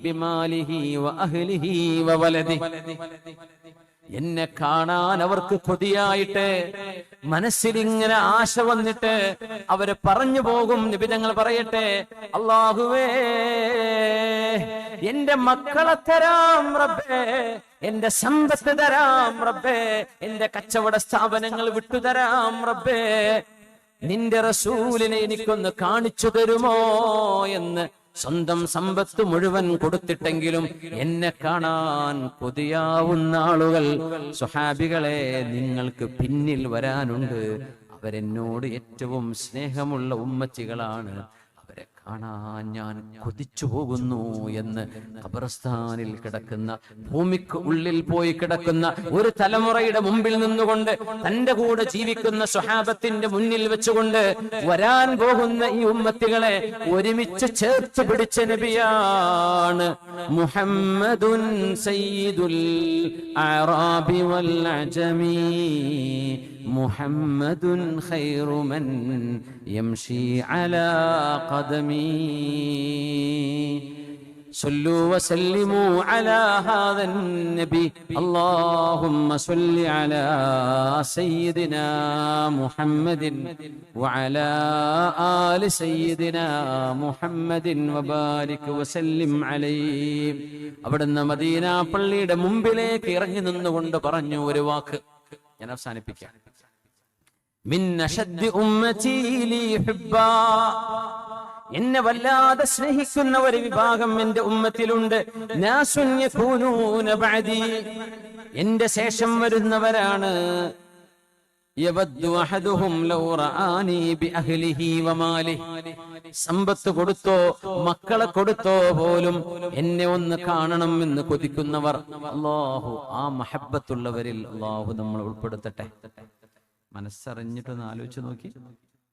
ബിമാലിഹി വഅഹ്ലിഹി വവലദിഹി, എന്നെ കാണാൻ അവർക്ക് കൊതിയായിട്ട് മനസ്സിലിങ്ങനെ ആശ വന്നിട്ട് അവര് പറഞ്ഞു പോകും. നബി തങ്ങൾ പറയട്ടെ, അല്ലാഹുവേ എന്റെ മക്കളെ തരാം റബ്ബേ, എന്റെ സമ്പത്ത് തരാം റബ്ബേ, എന്റെ കച്ചവട സ്ഥാപനങ്ങൾ വിട്ടുതരാം റബ്ബേ, നിന്റെ റസൂലിനെ എനിക്കൊന്ന് കാണിച്ചു തരുമോ എന്ന് സ്വന്തം സമ്പത്ത് മുഴുവൻ കൊടുത്തിട്ടെങ്കിലും എന്നെ കാണാൻ കൊതിയാവുന്ന ആളുകൾ, സ്വഹാബികളെ, നിങ്ങൾക്ക് പിന്നിൽ വരാനുണ്ട്. അവരെന്നോട് ഏറ്റവും സ്നേഹമുള്ള ഉമ്മച്ചികളാണ്, അവരെ കാണാൻ ഞാൻ കൊതിച്ചു പോകുന്നു എന്ന് ഖബർസ്ഥാനിൽ കിടക്കുന്ന, ഭൂമിക്ക് ഉള്ളിൽ പോയി കിടക്കുന്ന ഒരു തലമുറയുടെ മുമ്പിൽ നിന്നുകൊണ്ട് തന്റെ കൂടെ ജീവിക്കുന്ന സ്വഹാബത്തിന്റെ മുന്നിൽ വെച്ചുകൊണ്ട് വരാൻ പോകുന്ന ഈ ഉമ്മത്തികളെ ഒരുമിച്ച് ചേർത്ത് പിടിച്ച നബിയാണ് മുഹമ്മദുൻ സയ്യിദുൽ അഅറാബി വൽ അജമി, മുഹമ്മദുൻ ഖൈറു മൻ യംശി അലാ ഖദമി, صلوا وسلموا على هذا النبي اللهم صل على سيدنا محمد وعلى آل سيدنا محمد وبارك وسلم عليه. അവിടുന്ന് മദീന പള്ളിയുടെ മുമ്പിലേക്ക് ഇറങ്ങി നിന്നുകൊണ്ട് പറഞ്ഞു ഒരു വാക്ക്, ഞാൻ അവസാനിപ്പിക്കാം. മിൻ അശദ്ദി ഉമ്മതി ലി ഹുബ്ബാ, എന്നെ വല്ലാതെ സ്നേഹിക്കുന്ന ഒരു വിഭാഗം എന്റെ ഉമ്മത്തിലുണ്ട്. നാസുൻ യകൂനൂന ബഅദി, എന്റെ ശേഷം വരുന്നവരാണ്. യവദ്ദു അഹദുഹും ലൗ റആനി ബിഅഹ്ലിഹി വമാലിഹി, സമ്പത്ത് കൊടുത്തോ മക്കളെ കൊടുത്തോ പോലും എന്നെ ഒന്ന് കാണണം എന്ന് കൊതിക്കുന്നവർ. അല്ലാഹു ആ മഹബ്ബത്തുള്ളവരിൽ അല്ലാഹു നമ്മൾ ഉൾപ്പെടുത്തട്ടെ. മനസ്സറിഞ്ഞിട്ടൊന്ന് ആലോചിച്ച് നോക്കി,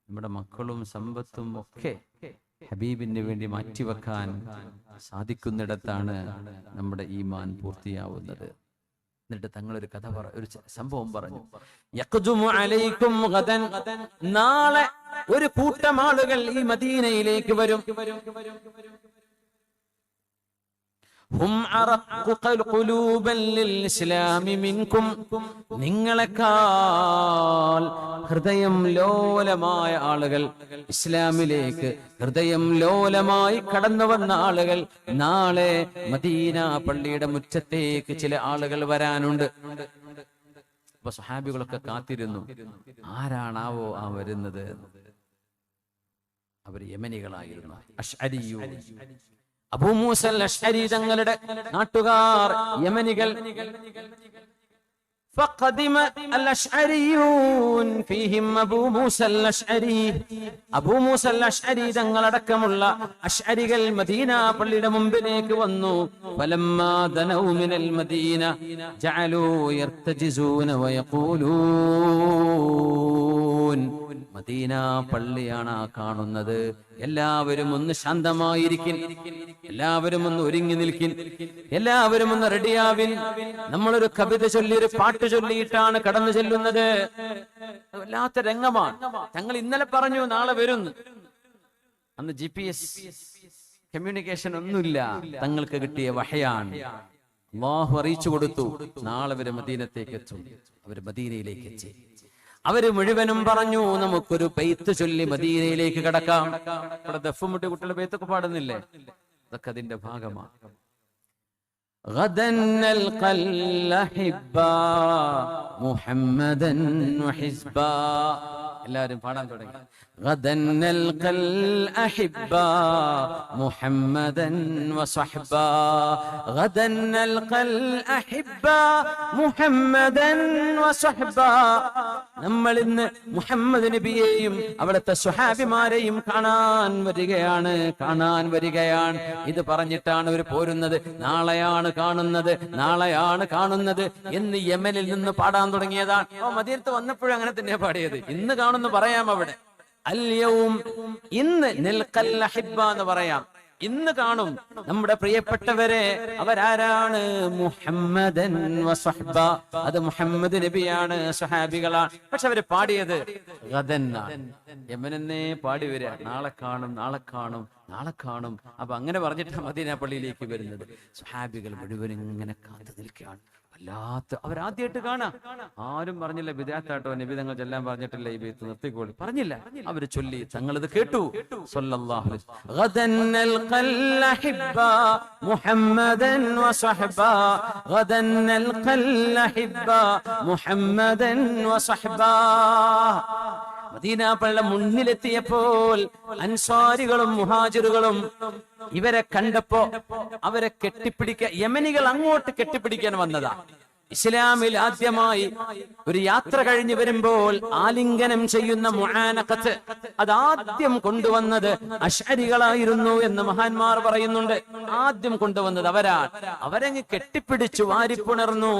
നമ്മുടെ മക്കളും സമ്പത്തും ഒക്കെ ഹബീബിന് വേണ്ടി മാറ്റിവെക്കാൻ സാധിക്കുന്നിടത്താണ് നമ്മുടെ ഈമാൻ പൂർത്തിയാവുന്നത്. എന്നിട്ട് തങ്ങളൊരു കഥ ഒരു സംഭവം പറഞ്ഞു. യഖ്ദുമു അലൈക്കും ഗദൻ, നാളെ ഒരു കൂട്ടം ആളുകൾ ഈ മദീനയിലേക്ക് വരും. ഹും അറഖു ഖുലൂബൻ ലിൽ ഇസ്ലാമി മിൻകും, നിങ്ങളെക്കാൾ ഹൃദയം ലോലമായ ആളുകൾ, ഇസ്ലാമിലേക്ക് ഹൃദയം ലോലമായി കടന്നു വന്ന ആളുകൾ നാളെ മദീന പള്ളിയുടെ മുറ്റത്തേക്ക് ചില ആളുകൾ വരാനുണ്ട്. അപ്പൊ സ്വഹാബികളൊക്കെ കാത്തിരുന്നു, ആരാണാവോ ആ വരുന്നത്? അവർ യമനികളായിരുന്നു, അശ്അരിയൂ. അബൂ മൂസ അൽ-അശ്അരി തങ്ങളുടെ നാട്ടുകാർ യമനികൾ. فقدم الأشعريون فيهم أبو موسى الأشعري, അബൂ മൂസ അൽ-അശ്അരി തങ്ങളടക്കമുള്ള അശ്അരികൾ മദീന പള്ളിയുടെ മുമ്പിലേക്ക് വന്നു. فلما دنوا من المدينة جعلوا يرتجزون ويقولون, മദീന പള്ളിയാണ് കാണുന്നത്. എല്ലാവരും ഒന്ന് ശാന്തമായിരിക്കും, എല്ലാവരും ഒന്ന് ഒരുങ്ങി നിൽക്കിൻ, എല്ലാവരും ഒന്ന് റെഡിയാവിൻ. നമ്മളൊരു കവിത ചൊല്ലി ഒരു പാട്ട് ചൊല്ലിയിട്ടാണ് കടന്നു ചെല്ലുന്നത്. വല്ലാത്ത രംഗമാണ്. ഞങ്ങൾ ഇന്നലെ പറഞ്ഞു നാളെ വരുന്നു. അന്ന് GPS കമ്മ്യൂണിക്കേഷൻ ഒന്നുമില്ല. തങ്ങൾക്ക് കിട്ടിയ വഹയാണ്. അല്ലാഹു അറിയിച്ചു കൊടുത്തു, നാളെ അവര് മദീനത്തേക്ക് എത്തും. അവര് മദീനയിലേക്ക് എത്തി. അവര് മുഴുവനും പറഞ്ഞു, നമുക്കൊരു ബൈത്ത് ചൊല്ലി മദീനയിലേക്ക് കടക്കാം. ഇവിടെ ദഫും മുട്ടി കുട്ടികളുടെ ബൈത്തൊക്കെ പാടുന്നില്ലേ? അതൊക്കെ അതിന്റെ ഭാഗമാണ്. غداً نلقى الأحباء محمداً وحزبا എല്ലാവരും പാടാൻ തുടങ്ങി. ഗദൻ നൽഖൽ അഹിബ്ബ മുഹമ്മദൻ വസഹ്ബ, ഗദൻ നൽഖൽ അഹിബ്ബ മുഹമ്മദൻ വസഹ്ബ. നമ്മൾ ഇന്ന് മുഹമ്മദ് നബിയെയും അവിടുത്തെ സ്വഹാബിമാരെയും കാണാൻ വരികയാണ്. ഇത് പറഞ്ഞിട്ടാണ് അവർ പോരുന്നത്. നാളെയാണ് കാണുന്നത് എന്ന് യമനിൽ നിന്ന് പാടാൻ തുടങ്ങിയതാണ്. മദീനത്ത് വന്നപ്പോഴും അങ്ങനെ തന്നെയാ പാടിയത്. ഇന്ന് കാണുന്നു പറയാം അവിടെ. അൽയൗം, ഇന്ന് നിൽക്കൽ അഹിബ്ബ എന്ന് പറയാം. ഇന്ന് കാണും നമ്മുടെ പ്രിയപ്പെട്ടവരെ. അവരാരാണ്? മുഹമ്മദൻ വസഹ്ബ, അത് മുഹമ്മദ് നബിയാണ്, സ്വഹാബികളാണ്. പക്ഷെ അവര് പാടിയത് ഗദന്നാണ്. യമനെന്നേ പാടി വരിക, നാളെ കാണും. അപ്പൊ അങ്ങനെ പറഞ്ഞിട്ട് മദീന പള്ളിയിലേക്ക് വരുന്നത്. സ്വഹാബികൾ മുഴുവൻ ഇങ്ങനെ കാത്തു നിൽക്കുകയാണ്. വല്ലാത്ത അവരാദ്യമായിട്ട് കാണാം. ആരും പറഞ്ഞില്ല ബിദ്അത്താട്ടോ, നബി തങ്ങൾ ചെല്ലാൻ പറഞ്ഞിട്ടില്ല, ഈ ബൈത്ത് നിർത്തിക്കോളി പറഞ്ഞില്ല. അവര് ചൊല്ലി, തങ്ങളിത് കേട്ടു. സ്വല്ലല്ലാഹു അലൈഹി വസല്ലം. ഗദൻ നൽഖൽ അഹിബ്ബ മുഹമ്മദൻ വസഹ്ബ, ഗദൻ നൽഖൽ അഹിബ്ബ മുഹമ്മദൻ വസഹ്ബ. മദീന പള്ളിയുടെ മുന്നിലെത്തിയപ്പോൾ അൻസാരികളും മുഹാജിറുകളും ഇവരെ കണ്ടപ്പോ അവരെ കെട്ടിപ്പിടിക്കാൻ, യമനികൾ അങ്ങോട്ട് കെട്ടിപ്പിടിക്കാൻ വന്നതാ. ഇസ്ലാമിൽ ആദ്യമായി ഒരു യാത്ര കഴിഞ്ഞു വരുമ്പോൾ ആലിംഗനം ചെയ്യുന്ന മുആനഖത്ത്, അതാദ്യം കൊണ്ടുവന്നത് അശ്അരികളായിരുന്നു എന്ന് മഹാന്മാർ പറയുന്നുണ്ട്. ആദ്യം കൊണ്ടുവന്നത് അവരാണ്. അവരങ്ങ് കെട്ടിപ്പിടിച്ചു, വാരിപ്പുണർന്നു.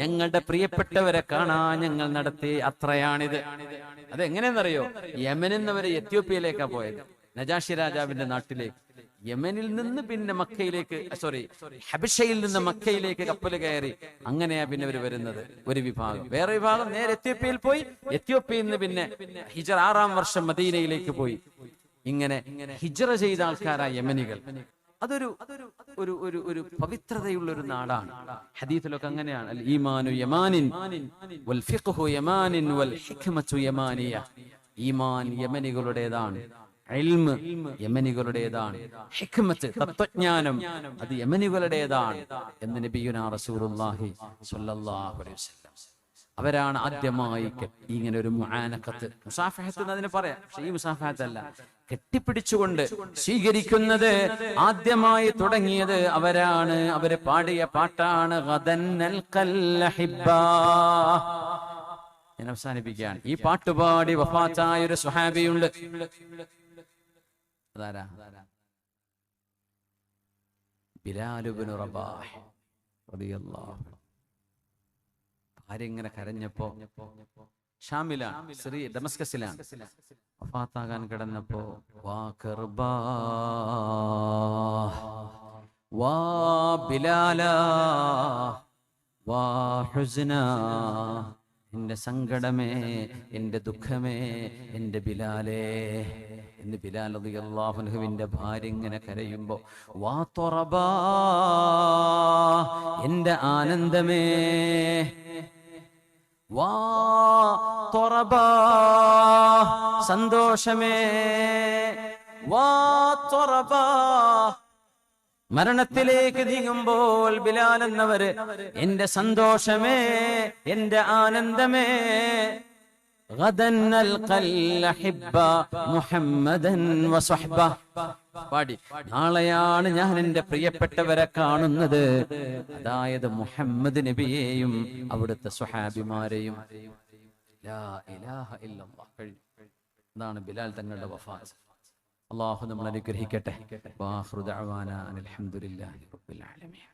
ഞങ്ങളുടെ പ്രിയപ്പെട്ടവരെ കാണാൻ ഞങ്ങൾ നടത്തിയ യാത്രയാണിത്. അതെങ്ങനെയെന്നറിയോ? യമനിൽ നിന്ന് അവര് എത്യോപ്യയിലേക്കാ പോയത്, നജാഷി രാജാവിന്റെ നാട്ടിലേക്ക്. യമനിൽ നിന്ന് പിന്നെ മക്കയിലേക്ക്, ഹബശയിൽ നിന്ന് മക്കയിലേക്ക് കപ്പൽ കയറി. അങ്ങനെയാ പിന്നെ അവർ വരുന്നത്. ഒരു വിഭാഗം, വേറെ വിഭാഗം നേരെ എത്യോപ്യയിൽ പോയി. എത്യോപ്യയിൽ നിന്ന് പിന്നെ ഹിജ്റ 6-ാം വർഷം മദീനയിലേക്ക് പോയി. ഇങ്ങനെ ഹിജ്റ ചെയ്ത ആൾക്കാരായ യമനികൾ. അതൊരു ഒരു ഒരു ഒരു പവിത്രതയുള്ള ഒരു നാടാണ്. ഹദീസിലൊക്കെ അങ്ങനെയാണ്. അൽ ഈമാനു യമാനിൻ വൽ ഫിഖ്ഹു യമാനിൻ വൽ ഹിക്മതു യമാനിയ. ഈമാൻ യമനികളുടേതാണ്, ഇൽമ് യമനികളുടേതാണ്, ഹിക്മത്ത് തത്വജ്ഞാനം അത് യമനികളുടേതാണ് എന്ന് നബിയുനാ റസൂലുള്ളാഹി സ്വല്ലല്ലാഹു അലൈഹി വസല്ലം. അവരാണ് ആദ്യമായി ഇങ്ങനെ ഒരു മുആനഖത്ത്, മുസാഫഹത്ത് എന്നതിന് പറയാം. പക്ഷെ ഈ മുസാഫഹത്തല്ല, കെട്ടിപ്പിടിച്ചുകൊണ്ട് സ്വീകരിക്കുന്നത് ആദ്യമായി തുടങ്ങിയത് അവരാണ്. അവര് പാടിയ പാട്ടാണ് ഗദൻ നൽഖൽ അഹിബ്ബ. ഞാൻ അവസാനിപ്പിക്കുകയാണ്. ഈ പാട്ടുപാടി വഫാത്തായ ഒരു സ്വഹാബിയുണ്ട്. അതാരാ? ബിലാൽ ഇബ്നു റബാഹ് റളിയല്ലാഹു അൻഹു. ഭാര്യ ഇങ്ങനെ കരഞ്ഞപ്പോ, ഷാമിലാണ്, സിറിയ ദമസ്കസിലാണ്, വഫാത്താകാൻ കിടന്നപ്പോ, വാ കർബാ വാ ബിലാല വാ ഹുസ്ന, എന്റെ സങ്കടമേ, എന്റെ ദുഃഖമേ, എന്റെ ബിലാലേ എന്ന് ബിലാൽ റളിയല്ലാഹു അൻഹുവിന്റെ ഭാര്യ ഇങ്ങനെ കരയുമ്പോ, വാ ത്വറബാ, എന്റെ ആനന്ദമേ, വാ ത്വറബാ, സന്തോഷമേ, വാ ത്വറബാ. മരണത്തിലേക്ക് നീങ്ങുമ്പോൾ ബിലാൽ എന്നവര് എന്റെ സന്തോഷമേ, എന്റെ ആനന്ദമേ, ഗദൻ നൽഖൽ അഹിബ്ബ മുഹമ്മദൻ വസഹ്ബ പാടി. നാളെയാണ് ഞാൻ എന്റെ പ്രിയപ്പെട്ടവരെ കാണുന്നത്, അതായത് മുഹമ്മദ് നബിയെയും അവിടുത്തെ സ്വഹാബിമാരെയും. ലാ ഇലാഹ ഇല്ലല്ലാഹ്. അതാണ് ബിലാൽ തങ്ങളുടെ വഫാത്ത്. അല്ലാഹു നമ്മളെ അനുഗ്രഹിക്കട്ടെ. വാഖിറു ദഅവാനാ അൽഹംദുലില്ലാഹി റബ്ബിൽ ആലമീൻ.